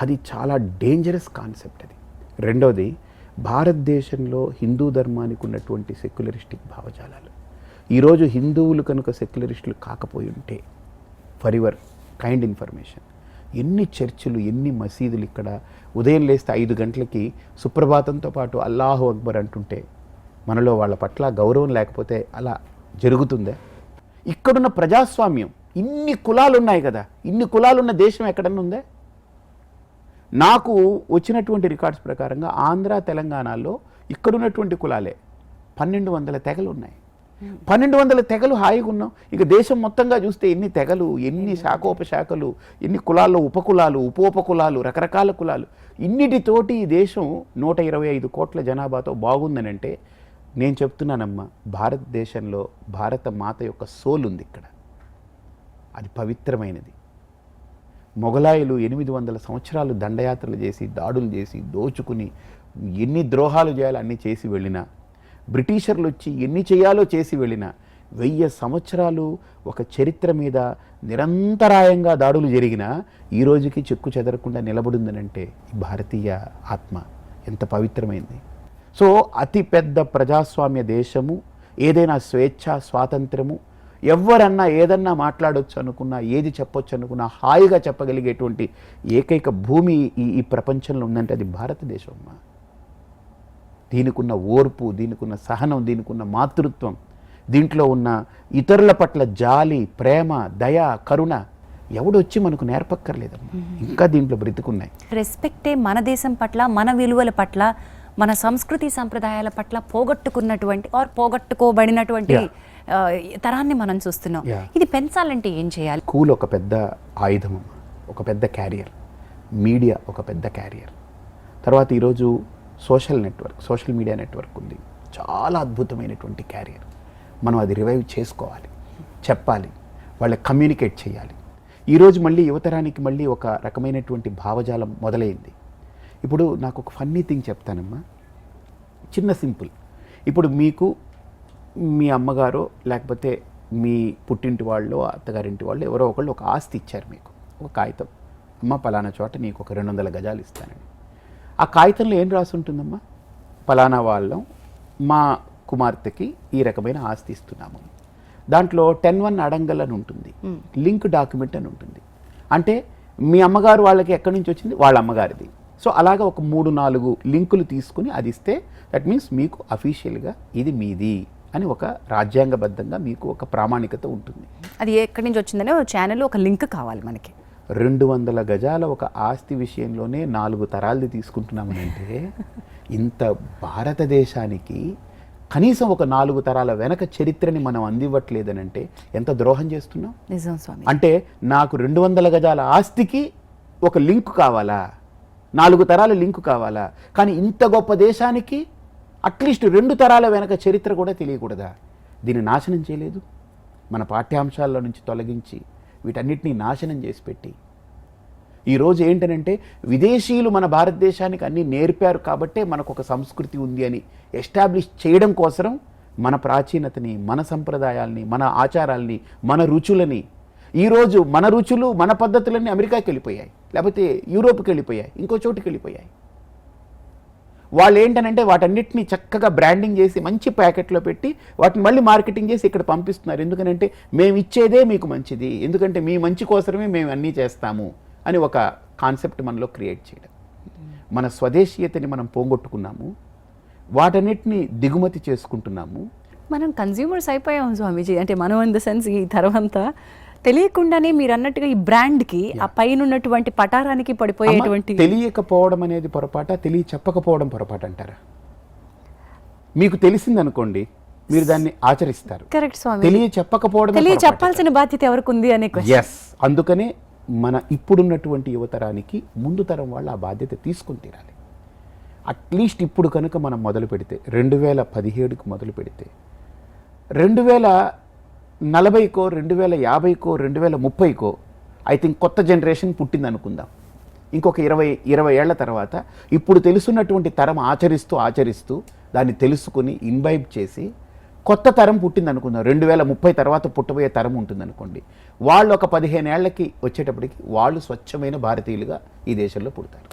S2: అది చాలా డేంజరస్ కాన్సెప్ట్ అది. రెండోది, భారతదేశంలో హిందూ ధర్మానికి ఉన్నటువంటి సెక్యులరిస్టిక్ భావజాలాలు ఈరోజు హిందువులు కనుక సెక్యులరిస్టులు కాకపోయి ఉంటే, ఫర్ యువర్ కైండ్ ఇన్ఫర్మేషన్, ఎన్ని చర్చిలు ఎన్ని మసీదులు ఇక్కడ ఉదయం లేస్తే 5 గంటలకి సుప్రభాతంతో పాటు అల్లాహు అక్బర్ అంటుంటే మనలో వాళ్ళ పట్ల గౌరవం లేకపోతే అలా జరుగుతుందా? ఇక్కడున్న ప్రజాస్వామ్యం, ఇన్ని కులాలు ఉన్నాయి కదా, ఇన్ని కులాలున్న దేశం ఎక్కడన్నా ఉందా? నాకు వచ్చినటువంటి రికార్డ్స్ ప్రకారంగా ఆంధ్ర తెలంగాణలో ఇక్కడున్నటువంటి కులాలే 1200 తెగలు ఉన్నాయి. 1200 తెగలు హాయిగా ఉన్నాం. ఇక దేశం మొత్తంగా చూస్తే ఎన్ని తెగలు, ఎన్ని శాఖోపశాఖలు, ఎన్ని కులాల్లో ఉపకులాలు, ఉపకులాలు, రకరకాల కులాలు, ఇన్నిటితోటి ఈ దేశం 125 కోట్ల జనాభాతో బాగుందని అంటే నేను చెప్తున్నానమ్మా, భారతదేశంలో భారత మాత యొక్క సోల్ ఉంది ఇక్కడ. అది పవిత్రమైనది. మొఘలాయులు 800 సంవత్సరాలు దండయాత్రలు చేసి, దాడులు చేసి, దోచుకుని ఎన్ని ద్రోహాలు చేయాలో అన్నీ చేసి వెళ్ళినా, బ్రిటిషర్లు వచ్చి ఎన్ని చేయాలో చేసి వెళ్ళినా, 1000 సంవత్సరాలు ఒక చరిత్ర మీద నిరంతరాయంగా దాడులు జరిగినా ఈ రోజుకి చెక్కు చెదరకుండా నిలబడిందనంటే ఈ భారతీయ ఆత్మ ఎంత పవిత్రమైంది. సో అతి పెద్ద ప్రజాస్వామ్య దేశము, ఏదైనా స్వేచ్ఛ స్వాతంత్రము, ఎవరన్నా ఏదన్నా మాట్లాడొచ్చు అనుకున్నా, ఏది చెప్పొచ్చు అనుకున్నా హాయిగా చెప్పగలిగేటువంటి ఏకైక భూమి ఈ ప్రపంచంలో ఉందంటే అది భారతదేశం అమ్మా. దీనికున్న ఓర్పు, దీనికున్న సహనం, దీనికున్న మాతృత్వం, దీంట్లో ఉన్న ఇతరుల పట్ల జాలి, ప్రేమ, దయ, కరుణ ఎవడొచ్చి మనకు నేర్పక్కర్లేదమ్మా. ఇంకా దీంట్లో బ్రతుకున్నాయి.
S1: రెస్పెక్టే మన దేశం పట్ల, మన విలువల పట్ల, మన సంస్కృతి సంప్రదాయాల పట్ల పోగొట్టుకున్నటువంటి పోగొట్టుకోబడినటువంటి తరాన్ని మనం చూస్తున్నాం. ఇది పెంచాలంటే ఏం చేయాలి?
S2: స్కూల్ ఒక పెద్ద ఆయుధం, ఒక పెద్ద క్యారియర్, మీడియా ఒక పెద్ద క్యారియర్. తర్వాత ఈరోజు సోషల్ మీడియా నెట్వర్క్ ఉంది, చాలా అద్భుతమైనటువంటి క్యారియర్. మనం అది రివైవ్ చేసుకోవాలి, చెప్పాలి, వాళ్ళకి కమ్యూనికేట్ చేయాలి. ఈరోజు మళ్ళీ యువతరానికి మళ్ళీ ఒక రకమైనటువంటి భావజాలం మొదలైంది. ఇప్పుడు నాకు ఒక ఫన్నీ థింగ్ చెప్తానమ్మా, చిన్న సింపుల్. ఇప్పుడు మీకు మీ అమ్మగారో లేకపోతే మీ పుట్టింటి వాళ్ళు, అత్తగారింటి వాళ్ళు ఎవరో ఒకళ్ళు ఒక ఆస్తి ఇచ్చారు మీకు, ఒక కాగితం, అమ్మ పలానా చోట నీకు ఒక 200 గజాలు ఇస్తానని. ఆ కాగితంలో ఏం రాసి ఉంటుందమ్మా? పలానా వాళ్ళం మా కుమార్తెకి ఈ రకమైన ఆస్తి ఇస్తున్నాము. దాంట్లో 10(1) అడంగల్ అని ఉంటుంది, లింక్ డాక్యుమెంట్ అని ఉంటుంది. అంటే మీ అమ్మగారు వాళ్ళకి ఎక్కడి నుంచి వచ్చింది, వాళ్ళ అమ్మగారిది. సో అలాగా ఒక 3-4 లింకులు తీసుకుని అది ఇస్తే దట్ మీన్స్ మీకు అఫీషియల్గా ఇది మీది అని ఒక రాజ్యాంగబద్ధంగా మీకు ఒక ప్రామాణికత ఉంటుంది.
S1: అది ఎక్కడి నుంచి వచ్చిందనే ఛానల్ ఒక లింక్ కావాలి మనకి.
S2: 200 గజాల ఒక ఆస్తి విషయంలోనే 4 తరాలది తీసుకుంటున్నామనంటే ఇంత భారతదేశానికి కనీసం ఒక 4 తరాల వెనక చరిత్రని మనం అందివ్వట్లేదనంటే ఎంత ద్రోహం చేస్తున్నాం.
S1: నిజం స్వామి.
S2: అంటే నాకు 200 గజాల ఆస్తికి ఒక లింక్ కావాలా, 4 తరాల లింకు కావాలా? కానీ ఇంత గొప్ప దేశానికి అట్లీస్ట్ 2 తరాల వెనక చరిత్ర కూడా తెలియకూడదా? దీన్ని నాశనం చేయలేదు, మన పాఠ్యాంశాల్లో నుంచి తొలగించి వీటన్నిటినీ నాశనం చేసి పెట్టి ఈరోజు ఏంటనంటే విదేశీయులు మన భారతదేశానికి అన్నీ నేర్పారు కాబట్టే మనకు ఒక సంస్కృతి ఉంది అని ఎస్టాబ్లిష్ చేయడం కోసం మన ప్రాచీనతని, మన సంప్రదాయాల్ని, మన ఆచారాల్ని, మన రుచులని, ఈరోజు మన రుచులు మన పద్ధతులన్నీ అమెరికాకి వెళ్ళిపోయాయి, లేకపోతే యూరోప్కి వెళ్ళిపోయాయి, ఇంకో చోటుకి వెళ్ళిపోయాయి. వాళ్ళు ఏంటనంటే వాటన్నిటిని చక్కగా బ్రాండింగ్ చేసి మంచి ప్యాకెట్లో పెట్టి వాటిని మళ్ళీ మార్కెటింగ్ చేసి ఇక్కడ పంపిస్తున్నారు. ఎందుకనంటే మేము ఇచ్చేదే మీకు మంచిది, ఎందుకంటే మీ మంచి కోసమే మేము అన్నీ చేస్తాము అని ఒక కాన్సెప్ట్ మనలో క్రియేట్ చేయడం. మన స్వదేశీయతని మనం పోగొట్టుకున్నాము, వాటన్నిటిని దిగుమతి చేసుకుంటున్నాము.
S1: మనం కన్జ్యూమర్స్ అయిపోయాం స్వామీజీ. అంటే మనం ఇన్ ద సెన్స్ ఈ తరమంతా తెలియకుండానే మీరు అన్నట్టుగా ఈ బ్రాండ్కి ఆ పైన ఉన్నటువంటి పటారానికి పడిపోయేటువంటి.
S2: తెలియకపోవడం అనేది పొరపాట, చెప్పకపోవడం పొరపాటు అంటారా? మీకు తెలిసిందనుకోండి, మీరు దాన్ని ఆచరిస్తారు.
S1: కరెక్ట్ స్వామి.
S2: చెప్పకపోవడం,
S1: చెప్పాల్సిన బాధ్యత ఎవరికి ఉంది అనే
S2: ఎస్. అందుకనే మన ఇప్పుడున్నటువంటి యువతరానికి ముందు తరం వాళ్ళు ఆ బాధ్యత తీసుకుని తీరాలి. అట్లీస్ట్ ఇప్పుడు కనుక మనం మొదలు పెడితే 2017కు మొదలు పెడితే 2040కో 2050కో 2030కో ఐ థింక్ కొత్త జనరేషన్ పుట్టింది అనుకుందాం. ఇంకొక 20 ఏళ్ల తర్వాత ఇప్పుడు తెలుసున్నటువంటి తరం ఆచరిస్తూ దాన్ని తెలుసుకుని ఇన్వైబ్ చేసి కొత్త తరం పుట్టింది అనుకుందాం. 2030 తర్వాత పుట్టబోయే తరం ఉంటుంది అనుకోండి. వాళ్ళు ఒక 15 ఏళ్లకి వచ్చేటప్పటికి వాళ్ళు స్వచ్ఛమైన భారతీయులుగా ఈ దేశంలో పుడతారు.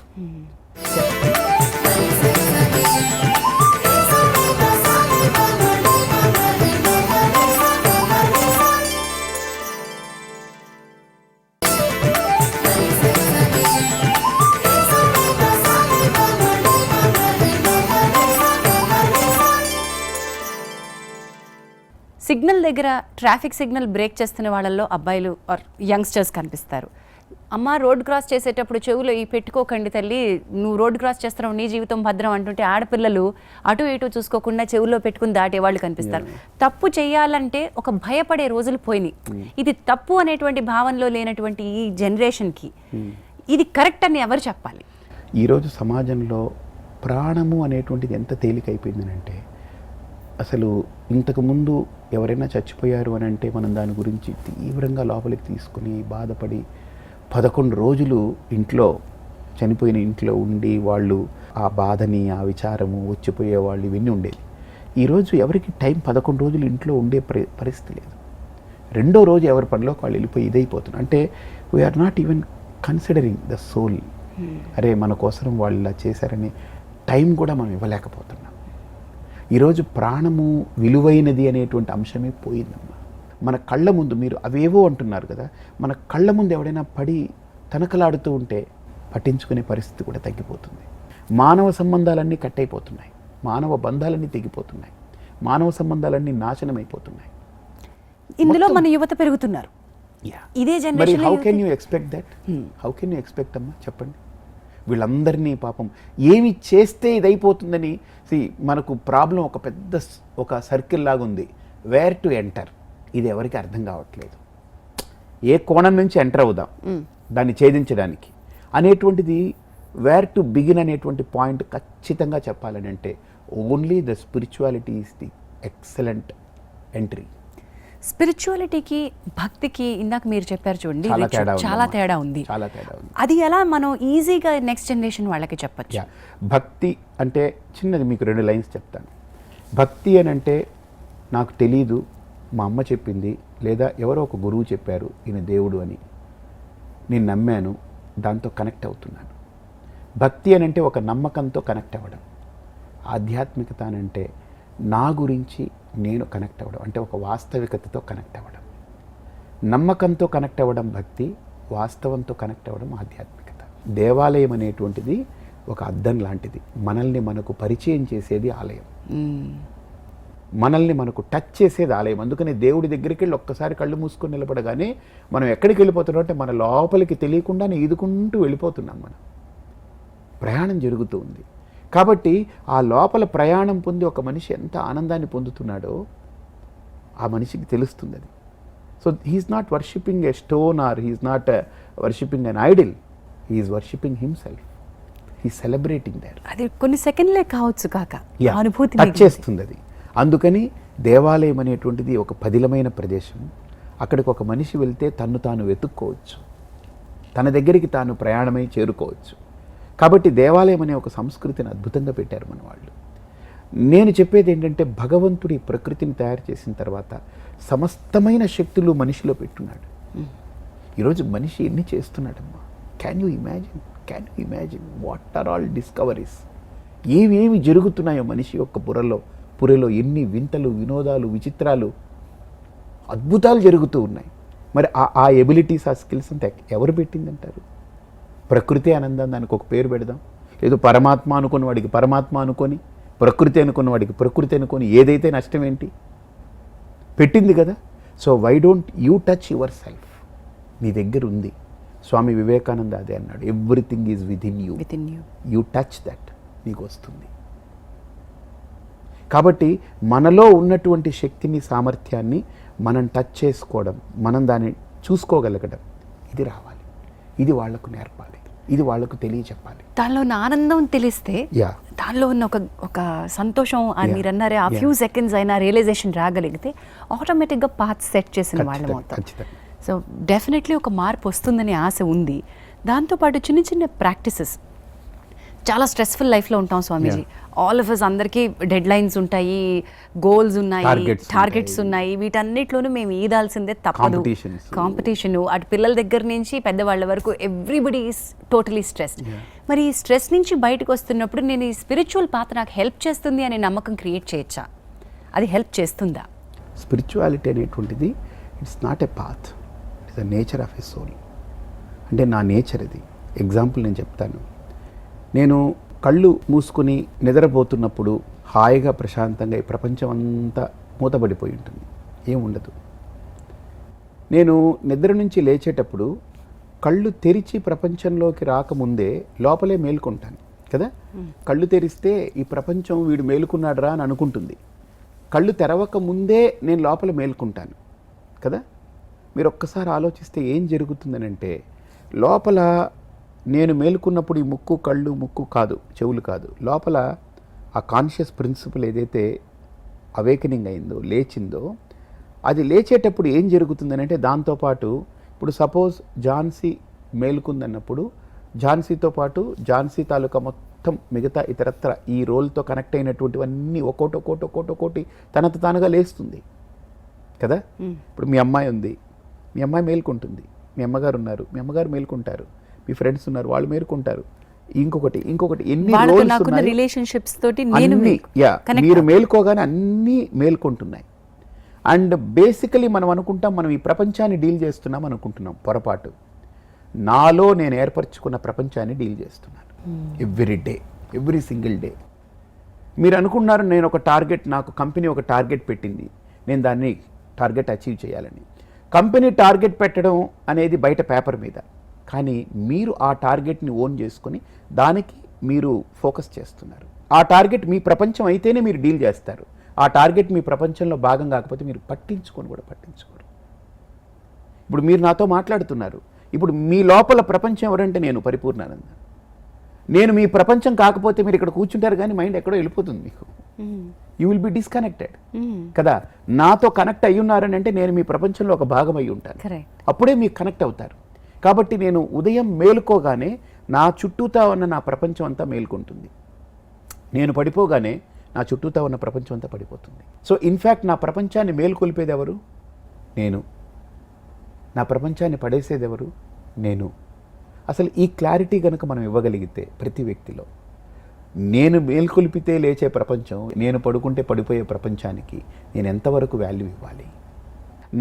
S1: సిగ్నల్ దగ్గర ట్రాఫిక్ సిగ్నల్ బ్రేక్ చేస్తున్న వాళ్ళల్లో అబ్బాయిలు ఆర్ యంగ్స్టర్స్ కనిపిస్తారు. అమ్మ రోడ్ క్రాస్ చేసేటప్పుడు చెవులో ఈ పెట్టుకోకండి తల్లి, నువ్వు రోడ్ క్రాస్ చేస్తున్నావు, నీ జీవితం భద్రం అంటుంటే ఆడపిల్లలు అటు ఇటు చూసుకోకుండా చెవుల్లో పెట్టుకుని దాటేవాళ్ళు కనిపిస్తారు. తప్పు చేయాలంటే ఒక భయపడే రోజులు పోయినాయి. ఇది తప్పు అనేటువంటి భావనలో లేనటువంటి ఈ జనరేషన్కి ఇది కరెక్ట్ అని ఎవరు చెప్పాలి?
S2: ఈరోజు సమాజంలో ప్రాణము అనేటువంటిది ఎంత తేలికైపోయిందనంటే, అసలు ఇంతకుముందు ఎవరైనా చచ్చిపోయారు అని అంటే మనం దాని గురించి తీవ్రంగా లోపలికి తీసుకుని బాధపడి 11 రోజులు చనిపోయిన ఇంట్లో ఉండి వాళ్ళు ఆ బాధని, ఆ విచారము, వచ్చిపోయే వాళ్ళు ఇవన్నీ ఉండేది. ఈరోజు ఎవరికి టైం 11 రోజులు ఇంట్లో ఉండే పరిస్థితి లేదు. రెండో రోజు ఎవరి పనిలోకి వాళ్ళు వెళ్ళిపోయి ఇదైపోతున్నారు. అంటే we are not even considering the soul. అరే మన కోసం వాళ్ళు ఇలా చేశారని టైం కూడా మనం ఇవ్వలేకపోతున్నాం. ఈరోజు ప్రాణము విలువైనది అనేటువంటి అంశమే పోయిందమ్మా. మన కళ్ళ ముందు మీరు అవేవో అంటున్నారు కదా, మన కళ్ళ ముందు ఎవడైనా పడి తనకలాడుతూ ఉంటే పట్టించుకునే పరిస్థితి కూడా తగ్గిపోతుంది. మానవ సంబంధాలన్నీ కట్ అయిపోతున్నాయి, మానవ బంధాలన్నీ తెగిపోతున్నాయి, మానవ సంబంధాలన్నీ నాశనం అయిపోతున్నాయి.
S1: ఇందులో మన యువత పెరుగుతున్నారు. ఇదే generation.
S2: How can you expect that? How can you expect అమ్మా, చెప్పండి. వీళ్ళందరినీ పాపం ఏమి చేస్తే ఇదైపోతుందని. మనకు ప్రాబ్లం ఒక సర్కిల్ లాగా ఉంది. వేర్ టు ఎంటర్, ఇది ఎవరికి అర్థం కావట్లేదు. ఏ కోణం నుంచి ఎంటర్ అవుదాం దాన్ని ఛేదించడానికి అనేటువంటిది, వేర్ టు బిగిన్ అనేటువంటి పాయింట్ ఖచ్చితంగా చెప్పాలని అంటే only the spirituality is the excellent entry.
S1: స్పిరిచువాలిటీకి భక్తికి ఇందాక మీరు చెప్పారు చూడండి, చాలా తేడా ఉంది. అది ఎలా మనం ఈజీగా నెక్స్ట్ జనరేషన్ వాళ్ళకి చెప్పచ్చు?
S2: భక్తి అంటే చిన్నది, మీకు 2 లైన్స్ చెప్తాను. భక్తి అని అంటే నాకు తెలీదు, మా అమ్మ చెప్పింది, లేదా ఎవరో ఒక గురువు చెప్పారు ఈయన దేవుడు అని, నేను నమ్మాను, దాంతో కనెక్ట్ అవుతున్నాను. భక్తి అని అంటే ఒక నమ్మకంతో కనెక్ట్ అవ్వడం. ఆధ్యాత్మికత అని అంటే నా గురించి నేను కనెక్ట్ అవ్వడం, అంటే ఒక వాస్తవికతతో కనెక్ట్ అవ్వడం. నమ్మకంతో కనెక్ట్ అవ్వడం భక్తి, వాస్తవంతో కనెక్ట్ అవ్వడం ఆధ్యాత్మికత. దేవాలయం అనేటువంటిది ఒక అద్దం లాంటిది. మనల్ని మనకు పరిచయం చేసేది ఆలయం, మనల్ని మనకు టచ్ చేసేది ఆలయం. అందుకని దేవుడి దగ్గరికి వెళ్ళి ఒక్కసారి కళ్ళు మూసుకొని నిలబడగానే మనం ఎక్కడికి వెళ్ళిపోతున్నాం అంటే మన లోపలికి తెలియకుండానే ఈదుకుంటూ వెళ్ళిపోతున్నాం. మనం ప్రయాణం జరుగుతూ ఉంది. కాబట్టి ఆ లోపల ప్రయాణం పొంది ఒక మనిషి ఎంత ఆనందాన్ని పొందుతున్నాడో ఆ మనిషికి తెలుస్తుంది అది. So he is not worshipping a stone or he is not worshipping an idol, he is worshipping himself, he celebrating there.
S1: అది కొన్ని సెకండ్లే కావచ్చు కాక అనుభూతి
S2: టచ్ చేస్తుంది అది. అందుకని దేవాలయం అనేటువంటిది ఒక పదిలమైన ప్రదేశం. అక్కడికి ఒక మనిషి వెళ్తే తన్ను తాను వెతుక్కోవచ్చు, తన దగ్గరికి తాను ప్రయాణమై చేరుకోవచ్చు. కాబట్టి దేవాలయం అనే ఒక సంస్కృతిని అద్భుతంగా పెట్టారు మన వాళ్ళు. నేను చెప్పేది ఏంటంటే, భగవంతుడి ప్రకృతిని తయారు చేసిన తర్వాత సమస్తమైన శక్తులు మనిషిలో పెట్టున్నాడు. ఈరోజు మనిషి ఎన్ని చేస్తున్నాడమ్మా. Can you imagine what are all discoveries. ఏవేమి జరుగుతున్నాయో మనిషి యొక్క పురలో ఎన్ని వింతలు, వినోదాలు, విచిత్రాలు, అద్భుతాలు జరుగుతూ ఉన్నాయి. మరి ఆ ఎబిలిటీస్, ఆ స్కిల్స్ అంతా ఎవరు పెట్టిందంటారు? ప్రకృతి ఆనందం, దానికి ఒక పేరు పెడదాం. ఏదో పరమాత్మ అనుకున్న వాడికి పరమాత్మ అనుకొని, ప్రకృతి అనుకున్న వాడికి ప్రకృతి అనుకొని ఏదైతే నష్టం ఏంటి? పెట్టింది కదా. So why don't you touch yourself? నీ దగ్గర ఉంది. స్వామి వివేకానంద అదే అన్నాడు, everything is within you, you touch that, నీకు వస్తుంది. కాబట్టి మనలో ఉన్నటువంటి శక్తిని, సామర్థ్యాన్ని మనం టచ్ చేసుకోవడం, మనం దాన్ని చూసుకోగలగడం, ఇది రావాలి. ఇది వాళ్లకు నేర్పాలి, ఇది వాళ్లకు తెలియచెప్పాలి.
S1: దానిలో ఉన్న ఆనందం తెలిస్తే, దానిలో ఉన్న ఒక సంతోషం, మీరు అన్నారే ఆ ఫ్యూ సెకండ్స్ అయినా రియలైజేషన్ రాగలిగితే ఆటోమేటిక్గా పాత్ సెట్ చేసిన వాళ్ళం అవుతాం. సో డెఫినెట్లీ ఒక మార్పు వస్తుందని ఆశ ఉంది. దాంతోపాటు చిన్న చిన్న ప్రాక్టీసెస్, చాలా స్ట్రెస్ఫుల్ లైఫ్లో ఉంటాం స్వామీజీ. ఆల్ ఆఫ్ అస్ అందరికీ డెడ్ లైన్స్ ఉంటాయి, గోల్స్ ఉన్నాయి, టార్గెట్స్ ఉన్నాయి. వీటన్నిటిలోనూ మేము ఈదాల్సిందే తప్పదు. కాంపిటీషన్ అటు పిల్లల దగ్గర నుంచి పెద్దవాళ్ళ వరకు ఎవ్రీబడి ఈస్ టోటలీ స్ట్రెస్డ్. మరి ఈ స్ట్రెస్ నుంచి బయటకు వస్తున్నప్పుడు నేను ఈ స్పిరిచువల్ పాత్ర నాకు హెల్ప్ చేస్తుంది అనే నమ్మకం క్రియేట్ చేయొచ్చా? అది హెల్ప్ చేస్తుందా?
S2: స్పిరిచువాలిటీ అనేటువంటిది it's not a path, it's the nature of a soul. అంటే నా నేచర్ ఇది. ఎగ్జాంపుల్ నేను చెప్తాను. నేను కళ్ళు మూసుకుని నిద్రపోతున్నప్పుడు హాయిగా ప్రశాంతంగా ఈ ప్రపంచం అంతా మూతబడిపోయి ఉంటుంది, ఏముండదు. నేను నిద్ర నుంచి లేచేటప్పుడు కళ్ళు తెరిచి ప్రపంచంలోకి రాకముందే లోపలే మేల్కొంటాను కదా. కళ్ళు తెరిస్తే ఈ ప్రపంచం వీడు మేలుకున్నాడురా అని అనుకుంటుంది. కళ్ళు తెరవక ముందే నేను లోపల మేల్కొంటాను కదా. మీరు ఒక్కసారి ఆలోచిస్తే ఏం జరుగుతుందనంటే, లోపల నేను మేలుకున్నప్పుడు ఈ ముక్కు కాదు, చెవులు కాదు, లోపల ఆ కాన్షియస్ ప్రిన్సిపల్ ఏదైతే అవేకనింగ్ అయిందో, లేచిందో, అది లేచేటప్పుడు ఏం జరుగుతుందనంటే, దాంతోపాటు ఇప్పుడు సపోజ్ ఝాన్సీ మేలుకుందన్నప్పుడు ఝాన్సీతో పాటు ఝాన్సీ తాలూకా మొత్తం మిగతా ఇతరత్ర ఈ రోల్తో కనెక్ట్ అయినటువంటివన్నీ ఒక్కోటి తనంత తానుగా లేస్తుంది కదా. ఇప్పుడు మీ అమ్మాయి ఉంది, మీ అమ్మాయి మేల్కొంటుంది. మీ అమ్మగారు ఉన్నారు, మీ అమ్మగారు మేల్కొంటారు. మీ ఫ్రెండ్స్ ఉన్నారు, వాళ్ళు మేల్కొంటారు. ఇంకొకటి ఎన్ని రోల్స్ ఉన్నాయి,
S1: రిలేషన్షిప్స్ తోటి
S2: మీరు మేల్కోగానే అన్నీ మేల్కొంటున్నాయి. అండ్ బేసికలీ మనం అనుకుంటాం మనం ఈ ప్రపంచాన్ని డీల్ చేస్తున్నాం అనుకుంటున్నాం. పొరపాటు. నాలో నేను ఏర్పరచుకున్న ప్రపంచాన్ని డీల్ చేస్తున్నాను ఎవ్రీ సింగిల్ డే. మీరు అనుకున్నారు నేను ఒక టార్గెట్, నాకు కంపెనీ ఒక టార్గెట్ పెట్టింది, నేను దాన్ని టార్గెట్ అచీవ్ చేయాలని. కంపెనీ టార్గెట్ పెట్టడం అనేది బయట పేపర్ మీద, కానీ మీరు ఆ టార్గెట్ని ఓన్ చేసుకొని దానికి మీరు ఫోకస్ చేస్తున్నారు. ఆ టార్గెట్ మీ ప్రపంచం అయితేనే మీరు డీల్ చేస్తారు. ఆ టార్గెట్ మీ ప్రపంచంలో భాగం కాకపోతే మీరు పట్టించుకోరు. ఇప్పుడు మీరు నాతో మాట్లాడుతున్నారు, ఇప్పుడు మీ లోపల ప్రపంచం ఎవరంటే నేను పరిపూర్ణానంద. నేను మీ ప్రపంచం కాకపోతే మీరు ఇక్కడ కూర్చుంటారు కానీ మైండ్ ఎక్కడో వెళ్ళిపోతుంది మీకు. యూ విల్ బి డిస్కనెక్టెడ్ కదా. నాతో కనెక్ట్ అయ్యి ఉన్నారని అంటే నేను మీ ప్రపంచంలో ఒక భాగం అయి ఉంటాను, అప్పుడే మీకు కనెక్ట్ అవుతారు. కాబట్టి నేను ఉదయం మేలుకోగానే నా చుట్టూతా ఉన్న నా ప్రపంచం అంతా మేల్కొంటుంది. నేను పడిపోగానే నా చుట్టూతా ఉన్న ప్రపంచం అంతా పడిపోతుంది. సో ఇన్ఫ్యాక్ట్ నా ప్రపంచాన్ని మేల్కొల్పేది ఎవరు? నేను. నా ప్రపంచాన్ని పడేసేది ఎవరు? నేను. అసలు ఈ క్లారిటీ కనుక మనం ఇవ్వగలిగితే ప్రతి వ్యక్తిలో, నేను మేల్కొల్పితే లేచే ప్రపంచం, నేను పడుకుంటే పడిపోయే ప్రపంచానికి నేను ఎంతవరకు వాల్యూ ఇవ్వాలి?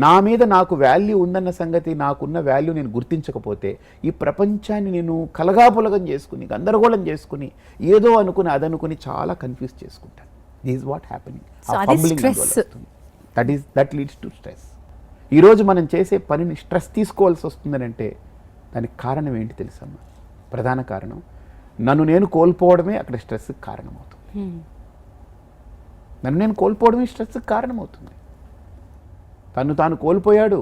S2: నా మీద నాకు వాల్యూ ఉందన్న సంగతి, నాకున్న వాల్యూ నేను గుర్తించకపోతే ఈ ప్రపంచాన్ని నేను కలగాపులగం చేసుకుని, గందరగోళం చేసుకుని, ఏదో అనుకుని అదనుకుని చాలా కన్ఫ్యూజ్ చేసుకుంటాను. This is what happening. That leads to stress. ఈరోజు మనం చేసే పనిని స్ట్రెస్ తీసుకోవాల్సి వస్తుందని అంటే దానికి కారణం ఏంటి తెలుసమ్మా? ప్రధాన కారణం నన్ను నేను కోల్పోవడమే అక్కడ స్ట్రెస్కి కారణమవుతుంది. నన్ను నేను కోల్పోవడమే స్ట్రెస్కి కారణమవుతుంది. తను తాను కోల్పోయాడు,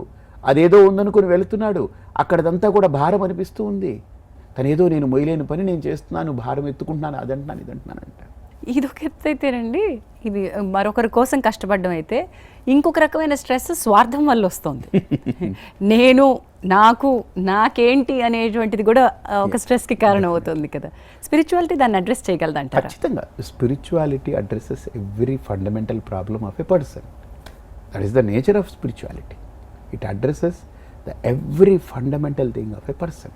S2: అదేదో ఉందనుకుని వెళుతున్నాడు, అక్కడదంతా కూడా భారం అనిపిస్తూ ఉంది. తనేదో నేను మొయ్యలేని పని నేను చేస్తున్నాను, భారం ఎత్తుకుంటున్నాను, అదంటున్నాను ఇదంటున్నాను అంటాను.
S1: ఇదొక ఎత్తైతేనండి, ఇది మరొకరి కోసం కష్టపడడం అయితే ఇంకొక రకమైన స్ట్రెస్ స్వార్థం వల్ల వస్తుంది. నేను, నాకు, నాకేంటి అనేటువంటిది కూడా ఒక స్ట్రెస్కి కారణం అవుతుంది కదా. స్పిరిచువాలిటీ దాన్ని అడ్రస్ చేయగలదంటారా?
S2: ఖచ్చితంగా. Spirituality addresses every fundamental problem of a person. That is the nature of spirituality. It addresses every fundamental thing of a person.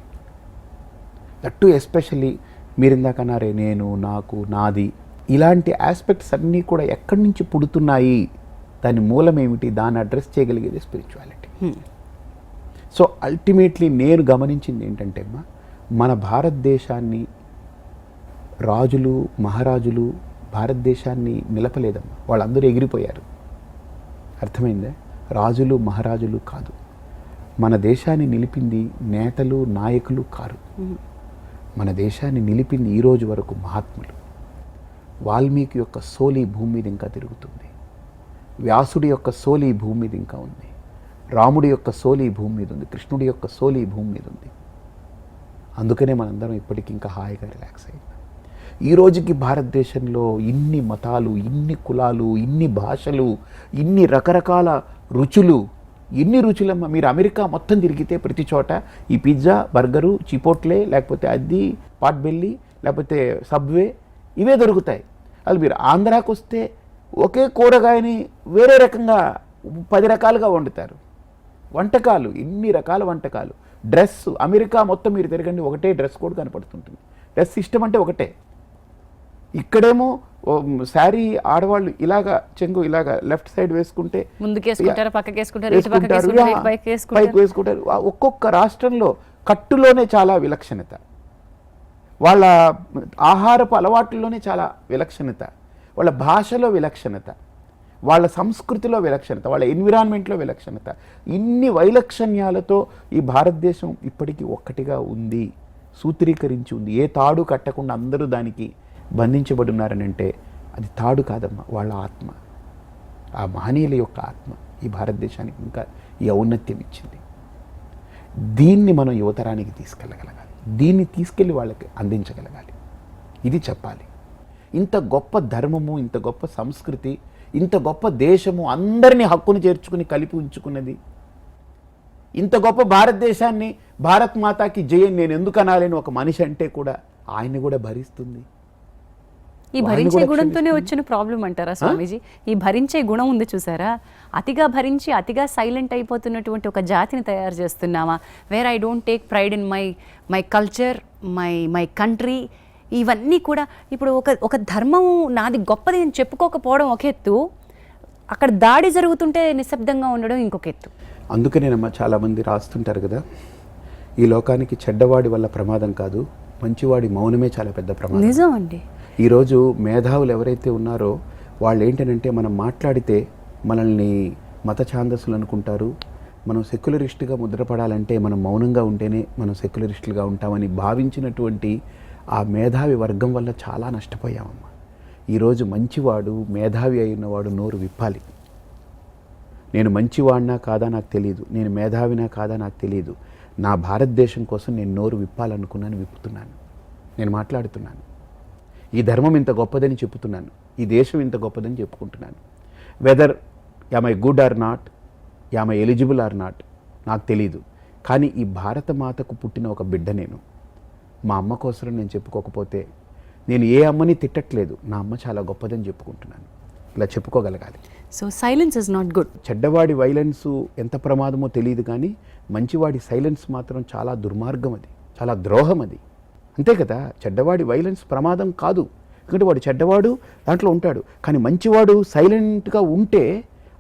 S2: That too especially మీరు ఇందాకన్నారే నేను, నాకు, నాది, ఇలాంటి ఆస్పెక్ట్స్ అన్నీ కూడా ఎక్కడి నుంచి పుడుతున్నాయి, దాని మూలం ఏమిటి, దాన్ని అడ్రస్ చేయగలిగేది స్పిరిచువాలిటీ. సో అల్టిమేట్లీ నేను గమనించింది ఏంటంటే మన భారతదేశాన్ని రాజులు మహారాజులు భారతదేశాన్ని నిలపలేదమ్మా, వాళ్ళందరూ ఎగిరిపోయారు. అర్థమైందే? రాజులు మహారాజులు కాదు, మన దేశాన్ని నిలిపింది నేతలు నాయకులు కారు. మన దేశాన్ని నిలిపింది ఈ రోజు వరకు మహాత్ములు. వాల్మీకి యొక్క సోలి భూమి మీద ఇంకా తిరుగుతుంది, వ్యాసుడి యొక్క సోలి భూమి మీద ఇంకా ఉంది, రాముడి యొక్క సోలి భూమి మీద ఉంది, కృష్ణుడి యొక్క సోలి భూమి మీద ఉంది. అందుకనే మనందరం ఇప్పటికీ ఇంకా హాయిగా రిలాక్స్ అయ్యాం. ఈ రోజుకి భారతదేశంలో ఇన్ని మతాలు, ఇన్ని కులాలు, ఇన్ని భాషలు, ఇన్ని రకరకాల రుచులు, ఎన్ని రుచులమ్మ. మీరు అమెరికా మొత్తం తిరిగితే ప్రతి చోట ఈ పిజ్జా, బర్గరు, చిపోట్లే, లేకపోతే అద్ది, పాట్బెల్లి, లేకపోతే సబ్వే, ఇవే దొరుకుతాయి. అది మీరు ఆంధ్రాకి వస్తే ఒకే కూరగాయని వేరే రకంగా 10 రకాలుగా వండుతారు. వంటకాలు, ఇన్ని రకాల వంటకాలు. డ్రెస్, అమెరికా మొత్తం మీరు తిరగండి ఒకటే డ్రెస్ కోడ్ కనపడుతుంటుంది. డ్రెస్ ఇష్టం అంటే ఒకటే. ఇక్కడేమో శారీ ఆడవాళ్ళు ఇలాగా చెంగు ఇలాగా లెఫ్ట్ సైడ్ వేసుకుంటే
S1: పైకి
S2: వేసుకుంటారు. ఒక్కొక్క రాష్ట్రంలో కట్టులోనే చాలా విలక్షణత, వాళ్ళ ఆహారపు అలవాట్లలోనే చాలా విలక్షణత, వాళ్ళ భాషలో విలక్షణత, వాళ్ళ సంస్కృతిలో విలక్షణత, వాళ్ళ ఎన్విరాన్మెంట్లో విలక్షణత. ఇన్ని వైలక్షణ్యాలతో ఈ భారతదేశం ఇప్పటికీ ఒక్కటిగా ఉంది, సూత్రీకరించి ఉంది. ఏ తాడు కట్టకుండా అందరూ దానికి బంధించబడి ఉన్నారని అంటే అది తాడు కాదమ్మా, వాళ్ళ ఆత్మ. ఆ మహనీయుల యొక్క ఆత్మ ఈ భారతదేశానికి ఇంకా ఈ ఔన్నత్యం ఇచ్చింది. దీన్ని మనం యువతరానికి తీసుకెళ్ళగలగాలి, దీన్ని తీసుకెళ్ళి వాళ్ళకి అందించగలగాలి. ఇది చెప్పాలి. ఇంత గొప్ప ధర్మము, ఇంత గొప్ప సంస్కృతి, ఇంత గొప్ప దేశము, అందరినీ హక్కును చేర్చుకుని కలిపి ఉంచుకున్నది. ఇంత గొప్ప భారతదేశాన్ని భారత్ మాతాకి జయ నేను ఎందుకు అనాలని ఒక మనిషి అంటే కూడా ఆయన్ని కూడా భరిస్తుంది.
S1: ఈ భరించే గుణంతోనే వచ్చిన ప్రాబ్లం అంటారా స్వామీజీ? ఈ భరించే గుణం ఉంది చూసారా, అతిగా భరించి అతిగా సైలెంట్ అయిపోతున్నటువంటి ఒక జాతిని తయారు చేస్తున్నామా? Where I don't take pride in my culture, my country. ఇవన్నీ కూడా ఇప్పుడు ఒక ధర్మం నాది గొప్పది అని చెప్పుకోకపోవడం ఒక ఎత్తు, అక్కడ దాడి జరుగుతుంటే నిశ్శబ్దంగా ఉండడం ఇంకొక ఎత్తు.
S2: అందుకనేనమ్మా చాలామంది రాస్తుంటారు కదా, ఈ లోకానికి చెడ్డవాడి వల్ల ప్రమాదం కాదు, మంచివాడి మౌనమే చాలా పెద్ద ప్రమాదం.
S1: నిజం అండి.
S2: ఈరోజు మేధావులు ఎవరైతే ఉన్నారో వాళ్ళు ఏంటంటే మనం మాట్లాడితే మనల్ని మత ఛాందస్సులు అనుకుంటారు, మనం సెక్యులరిస్ట్గా ముద్రపడాలంటే మనం మౌనంగా ఉంటేనే మనం సెక్యులరిస్టులుగా ఉంటామని భావించినటువంటి ఆ మేధావి వర్గం వల్ల చాలా నష్టపోయామమ్మా. ఈరోజు మంచివాడు, మేధావి అయినవాడు నోరు విప్పాలి. నేను మంచివాడినా కాదా నాకు తెలియదు, నేను మేధావినా కాదా నాకు తెలియదు, నా భారతదేశం కోసం నేను నోరు విప్పాలనుకున్నాను, విప్పుతున్నాను, నేను మాట్లాడుతున్నాను. ఈ ధర్మం ఇంత గొప్పదని చెప్పుతున్నాను, ఈ దేశం ఇంత గొప్పదని చెప్పుకుంటున్నాను. Whether am I good or not, am I eligible or not నాకు తెలీదు, కానీ ఈ భారత మాతకు పుట్టిన ఒక బిడ్డ నేను. మా అమ్మ కోసం నేను చెప్పుకోకపోతే, నేను ఏ అమ్మని తిట్టట్లేదు, నా అమ్మ చాలా గొప్పదని చెప్పుకుంటున్నాను. ఇలా చెప్పుకోగలగాలి.
S1: So silence is not good.
S2: చెడ్డవాడి వైలెన్సు ఎంత ప్రమాదమో తెలియదు, కానీ మంచివాడి సైలెన్స్ మాత్రం చాలా దుర్మార్గం, అది చాలా ద్రోహం. అది అంతే కదా. చెడ్డవాడి వైలెన్స్ ప్రమాదం కాదు, ఎందుకంటే వాడు చెడ్డవాడు దాంట్లో ఉంటాడు. కానీ మంచివాడు సైలెంట్గా ఉంటే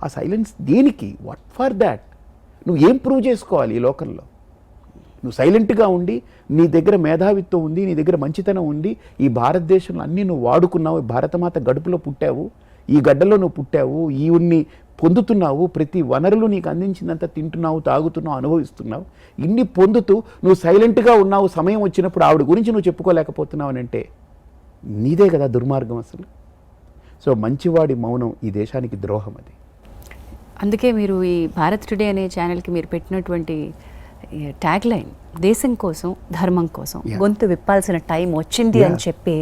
S2: ఆ సైలెన్స్ దేనికి? What for that? నువ్వు ఏం ప్రూవ్ చేసుకోవాలి ఈ లోకంలో? నువ్వు సైలెంట్గా ఉండి, నీ దగ్గర మేధావిత్వం ఉంది, నీ దగ్గర మంచితనం ఉంది, ఈ భారతదేశంలో అన్నీ నువ్వు వాడుకున్నావు, భారతమాత గడుపులో పుట్టావు, ఈ గడ్డలో నువ్వు పుట్టావు, ఈవుని పొందుతున్నావు, ప్రతి వనరులు నీకు అందించిందంతా తింటున్నావు, తాగుతున్నావు, అనుభవిస్తున్నావు. ఇన్ని పొందుతూ నువ్వు సైలెంట్గా ఉన్నావు, సమయం వచ్చినప్పుడు ఆవిడ గురించి నువ్వు చెప్పుకోలేకపోతున్నావు అని అంటే నీదే కదా దుర్మార్గం అసలు. సో మంచివాడి మౌనం ఈ దేశానికి ద్రోహం. అది
S1: అందుకే మీరు ఈ భారత్ టుడే అనే ఛానల్కి మీరు పెట్టినటువంటి ట్యాగ్ లైన్ దేశం కోసం, ధర్మం కోసం గొంతు విప్పాల్సిన టైం వచ్చింది అని చెప్పి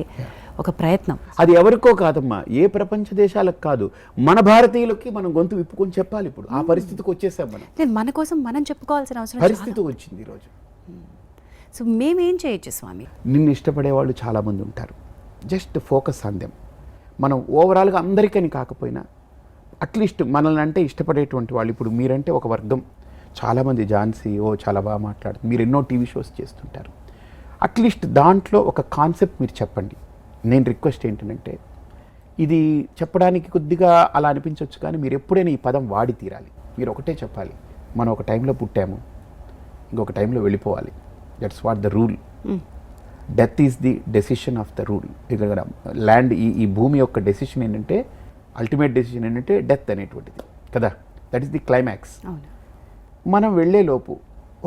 S1: ఒక ప్రయత్నం.
S2: అది ఎవరికో కాదమ్మా, ఏ ప్రపంచ దేశాలకు కాదు, మన భారతీయులకి మనం గొంతు విప్పుకొని చెప్పాలి. ఇప్పుడు ఆ పరిస్థితికి వచ్చేసాం మనం.
S1: మన కోసం మనం చెప్పుకోవాల్సిన అవసరం
S2: పరిస్థితి వచ్చింది ఈరోజు.
S1: సో మేమేం చేయొచ్చు స్వామి?
S2: నిన్ను ఇష్టపడే వాళ్ళు చాలామంది ఉంటారు. Just focus on them. మనం ఓవరాల్గా అందరికని కాకపోయినా అట్లీస్ట్ మనల్ని అంటే ఇష్టపడేటువంటి వాళ్ళు, ఇప్పుడు మీరంటే ఒక వర్గం, చాలామంది ఝాన్సీ చాలా బాగా మాట్లాడుతుంది, మీరు ఎన్నో టీవీ షోస్ చేస్తుంటారు, అట్లీస్ట్ దాంట్లో ఒక కాన్సెప్ట్ మీరు చెప్పండి. నేను రిక్వెస్ట్ ఏంటంటే, ఇది చెప్పడానికి కొద్దిగా అలా అనిపించవచ్చు, కానీ మీరు ఎప్పుడైనా ఈ పదం వాడి తీరాలి. మీరు ఒకటే చెప్పాలి, మనం ఒక టైంలో పుట్టాము, ఇంకొక టైంలో వెళ్ళిపోవాలి. That's what the rule. Death is the decision of the rule. ఇక్కడ ల్యాండ్ ఈ భూమి యొక్క డెసిషన్ ఏంటంటే, అల్టిమేట్ డెసిషన్ ఏంటంటే డెత్ అనేటువంటిది కదా. That is the climax.
S1: అవును.
S2: మనం వెళ్ళేలోపు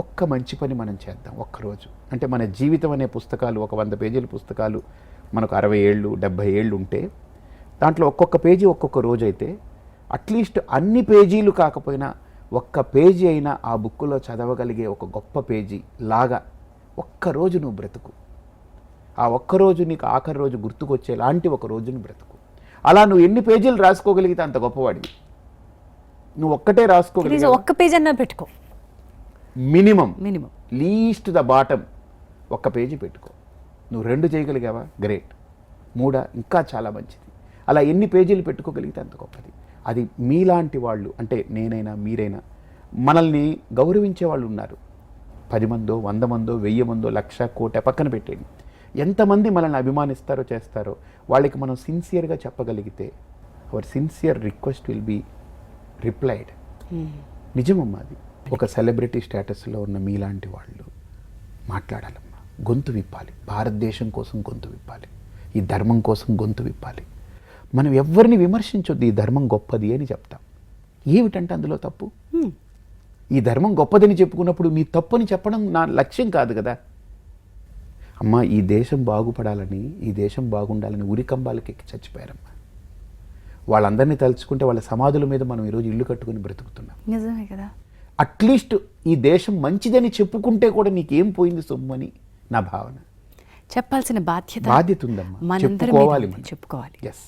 S2: ఒక్క మంచి పని మనం చేద్దాం ఒక్కరోజు. అంటే మన జీవితం అనే పుస్తకాలు, ఒక 100 పేజీల పుస్తకాలు మనకు 60 ఏళ్ళు 70 ఏళ్ళు ఉంటే, దాంట్లో ఒక్కొక్క పేజీ ఒక్కొక్క రోజు అయితే, అట్లీస్ట్ అన్ని పేజీలు కాకపోయినా ఒక్క పేజీ అయినా ఆ బుక్కులో చదవగలిగే ఒక గొప్ప పేజీ లాగా ఒక్కరోజు నువ్వు బ్రతుకు. ఆ ఒక్కరోజు నీకు ఆఖరి రోజు గుర్తుకొచ్చేలాంటి ఒక రోజుని బ్రతుకు. అలా నువ్వు ఎన్ని పేజీలు రాసుకోగలిగితే అంత గొప్పవాడివి. నువ్వు ఒక్కటే రాసుకోగలిగితే
S1: ఒక్క పేజీ అన్నా పెట్టుకో,
S2: minimum
S1: minimum
S2: least the bottom ఒక్క పేజీ పెట్టుకో. నువ్వు 2 చేయగలిగావా, గ్రేట్. 3 ఇంకా చాలా మంచిది. అలా ఎన్ని పేజీలు పెట్టుకోగలిగితే అంత గొప్పది. అది మీలాంటి వాళ్ళు, అంటే నేనైనా మీరైనా, మనల్ని గౌరవించే వాళ్ళు ఉన్నారు. 10 మందో 100 మందో 1000 మందో 1,00,000 కోటి పక్కన పెట్టేయండి. ఎంతమంది మనల్ని అభిమానిస్తారో చేస్తారో వాళ్ళకి మనం సిన్సియర్గా చెప్పగలిగితే our sincere request will be replied. నిజమమ్మా అది. ఒక సెలబ్రిటీ స్టేటస్లో ఉన్న మీలాంటి వాళ్ళు మాట్లాడాలమ్మా, గొంతు విప్పాలి. భారతదేశం కోసం గొంతు విప్పాలి, ఈ ధర్మం కోసం గొంతు విప్పాలి. మనం ఎవరిని విమర్శించొద్దు, ఈ ధర్మం గొప్పది అని చెప్తాం. ఏమిటంటే అందులో తప్పు? ఈ ధర్మం గొప్పదని చెప్పుకున్నప్పుడు మీ తప్పుని చెప్పడం నా లక్ష్యం కాదు కదా. అమ్మ, ఈ దేశం బాగుపడాలని, ఈ దేశం బాగుండాలని ఉరికంబాలకి ఎక్కి చచ్చిపోయారమ్మా. వాళ్ళందరినీ తలుచుకుంటే వాళ్ళ సమాధుల మీద మనం ఈరోజు ఇల్లు కట్టుకుని బ్రతుకుతున్నాం.
S1: నిజమే కదా.
S2: అట్లీస్ట్ ఈ దేశం మంచిదని చెప్పుకుంటే కూడా నీకేం పోయింది సొమ్ము అని నా భావన.
S1: చెప్పాల్సిన బాధ్యత
S2: ఉందమ్మా, చెప్పుకోవాలి.
S1: చెప్పుకోవాలి.
S2: ఎస్,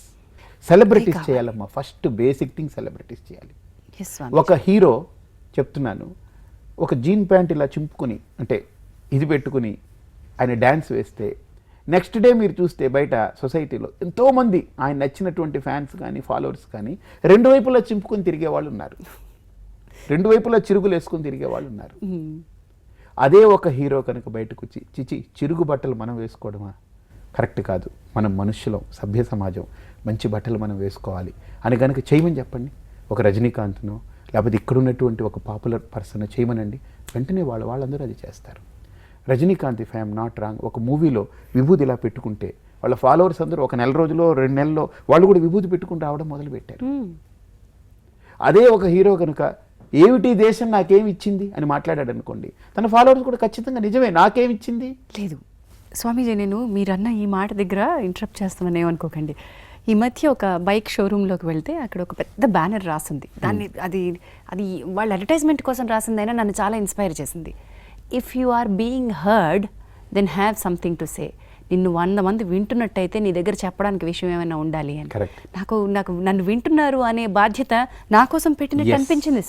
S2: సెలబ్రిటీస్ చేయాలమ్మా. ఫస్ట్ బేసిక్ థింగ్ సెలబ్రిటీస్ చేయాలి. ఒక హీరో చెప్తున్నాను, ఒక జీన్ ప్యాంట్ ఇలా చింపుకొని, అంటే ఇది పెట్టుకుని ఆయన డ్యాన్స్ వేస్తే, నెక్స్ట్ డే మీరు చూస్తే బయట సొసైటీలో ఎంతోమంది ఆయన నచ్చినటువంటి ఫ్యాన్స్ కానీ ఫాలోవర్స్ కానీ 2 వైపులా చింపుకొని తిరిగే వాళ్ళు ఉన్నారు, 2 వైపులా చిరుగులు వేసుకొని తిరిగే వాళ్ళు ఉన్నారు. అదే ఒక హీరో కనుక బయటకు వచ్చి, చిచి చిరుగు బట్టలు మనం వేసుకోవడమా, కరెక్ట్ కాదు, మనం మనుష్యులం, సభ్య సమాజం, మంచి బట్టలు మనం వేసుకోవాలి అని కనుక చేయమని చెప్పండి. ఒక రజనీకాంత్నో లేకపోతే ఇక్కడున్నటువంటి ఒక పాపులర్ పర్సన్ చేయమనండి, వెంటనే వాళ్ళందరూ అది చేస్తారు. Rajinikanth, if I'm not wrong, ఒక మూవీలో విభూది ఇలా పెట్టుకుంటే వాళ్ళ ఫాలోవర్స్ అందరూ ఒక నెల రోజులో 2 నెలల్లో వాళ్ళు కూడా విభూతి పెట్టుకుని రావడం మొదలుపెట్టారు. అదే ఒక హీరో కనుక ఏమిటి దేశం నాకేమి ఇచ్చింది అని మాట్లాడాడు అనుకోండి, తన ఫాలోవర్స్ కూడా ఖచ్చితంగా నిజమే నాకేమి ఇచ్చింది
S1: లేదు. స్వామీజీ, నేను మీరన్న ఈ మాట దగ్గర ఇంటరప్ట్ చేస్తామని ఏమనుకోకండి. ఈ మధ్య ఒక బైక్ షోరూంలోకి వెళ్తే అక్కడ ఒక పెద్ద బ్యానర్ రాసింది. దాన్ని అది వాళ్ళ అడ్వర్టైజ్మెంట్ కోసం రాసిందైనా నన్ను చాలా ఇన్స్పైర్ చేసింది. If you are being heard then have something to say. నిన్ను 100 మంది వింటున్నట్టయితే నీ దగ్గర చెప్పడానికి విషయం ఏమైనా ఉండాలి అని. నాకు నన్ను వింటున్నారు అనే బాధ్యత నా కోసం పెట్టినట్టు అనిపించింది.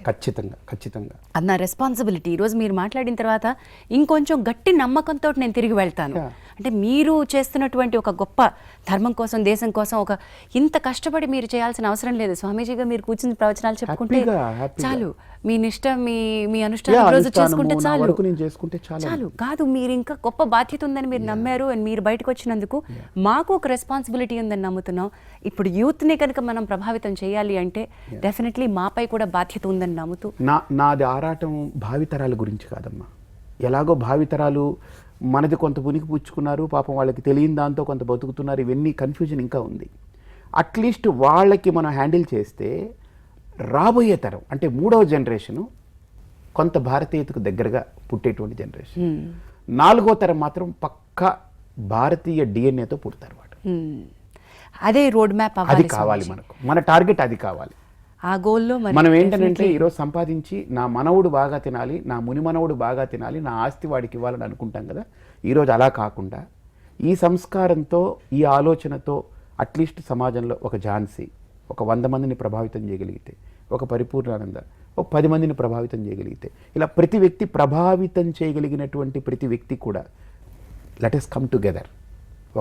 S2: ఖచ్చితంగా
S1: అది నా రెస్పాన్సిబిలిటీ. ఈరోజు మీరు మాట్లాడిన తర్వాత ఇంకొంచెం గట్టి నమ్మకంతో నేను తిరిగి వెళ్తాను. అంటే మీరు చేస్తున్నటువంటి ఒక గొప్ప ధర్మం కోసం, దేశం కోసం ఒక ఇంత కష్టపడి మీరు చేయాల్సిన అవసరం లేదు. స్వామీజీగా మీరు కూర్చుని ప్రవచనాలు చెప్పుకుంటే చాలు, మీ నిష్ట మీ అనుష్ఠానం రోజు చేసుకుంటే చాలు కాదు. మీరు ఇంకా గొప్ప బాధ్యత ఉందని మీరు నమ్మారు అండ్ మీరు బయటకు వచ్చినందుకు మాకు ఒక రెస్పాన్సిబిలిటీ ఉందని నమ్ముతున్నాం. ఇప్పుడు యూత్ని కనుక మనం ప్రభావితం చేయాలి అంటే డెఫినెట్లీ మాపై కూడా బాధ్యత ఉందని నమ్ముతూ,
S2: నాది ఆరాటం భావితరాల గురించి కాదమ్మా. ఎలాగో భావితరాలు మనది కొంత పునికి పుచ్చుకున్నారు, పాపం వాళ్ళకి తెలియని దాంతో కొంత బతుకుతున్నారు, ఇవన్నీ కన్ఫ్యూజన్ ఇంకా ఉంది. అట్లీస్ట్ వాళ్ళకి మనం హ్యాండిల్ చేస్తే రాబోయే తరం, అంటే 3వ జనరేషను కొంత భారతీయతకు దగ్గరగా పుట్టేటువంటి జనరేషన్, 4వ తరం మాత్రం పక్కా భారతీయ డిఎన్ఏతో పుడతారు వాడు.
S1: అదే రోడ్ మ్యాప్
S2: అది కావాలి మనకు, మన టార్గెట్ అది కావాలి.
S1: ఆ గోల్లో
S2: మనం ఏంటంటే ఈరోజు సంపాదించి నా మనవుడు బాగా తినాలి, నా ముని మనవుడు బాగా తినాలి, నా ఆస్తి వాడికి ఇవ్వాలని అనుకుంటాం కదా. ఈరోజు అలా కాకుండా ఈ సంస్కారంతో, ఈ ఆలోచనతో అట్లీస్ట్ సమాజంలో ఒక ఝాన్సీ ఒక 100 మందిని ప్రభావితం చేయగలిగితే, ఒక పరిపూర్ణానంద ఒక 10 మందిని ప్రభావితం చేయగలిగితే, ఇలా ప్రతి వ్యక్తి ప్రభావితం చేయగలిగినటువంటి ప్రతి వ్యక్తి కూడా లెట్ us కమ్ టుగెదర్.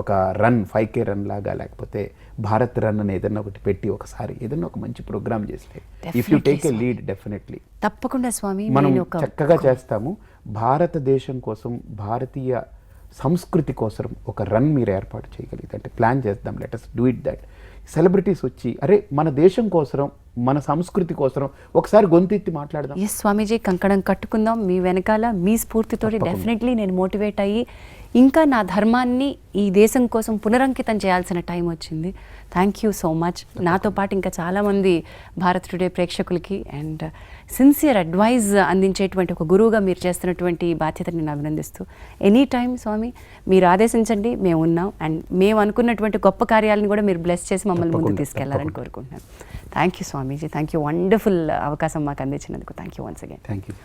S2: ఒక రన్ 5K రన్ లాగా, లేకపోతే భారత్ రన్ అని ఏదన్నా ఒకటి పెట్టి ఒకసారి ఏదన్నా ఒక మంచి ప్రోగ్రామ్ చేస్తే, if you take a lead, definitely
S1: తప్పకుండా స్వామి
S2: మనం చక్కగా చేస్తాము. భారతదేశం కోసం, భారతీయ సంస్కృతి కోసం ఒక రన్ మీరు ఏర్పాటు చేయగలిగితే, అంటే ప్లాన్ చేద్దాం, let us do it that. Celebrities వచ్చి అరే మన దేశం కోసం, మన సంస్కృతి కోసం ఒకసారి గొంతెత్తి మాట్లాడదాం.
S1: ఎస్ స్వామీజీ, కంకణం కట్టుకుందాం మీ వెనకాల. మీ స్ఫూర్తితో డెఫినెట్లీ నేను మోటివేట్ అయ్యి ఇంకా నా ధర్మాన్ని ఈ దేశం కోసం పునరంకితం చేయాల్సిన టైం వచ్చింది. Thank you so much. నాతో పాటు ఇంకా చాలామంది భారత్ టుడే ప్రేక్షకులకి అండ్ సిన్సియర్ అడ్వైజ్ అందించేటువంటి ఒక గురువుగా మీరు చేస్తున్నటువంటి బాధ్యతని నేను అభినందిస్తూ, ఎనీ టైం స్వామి మీరు ఆదేశించండి, మేము ఉన్నాం. అండ్ మేము అనుకున్నటువంటి గొప్ప కార్యాలను కూడా మీరు బ్లెస్ చేసి మమ్మల్ని ముందుకు తీసుకెళ్లారని కోరుకుంటున్నాను. Thank you Swamiji. Thank you. Wonderful అవకాశం మాకు అందించినందుకు thank you once again.
S2: Thank you.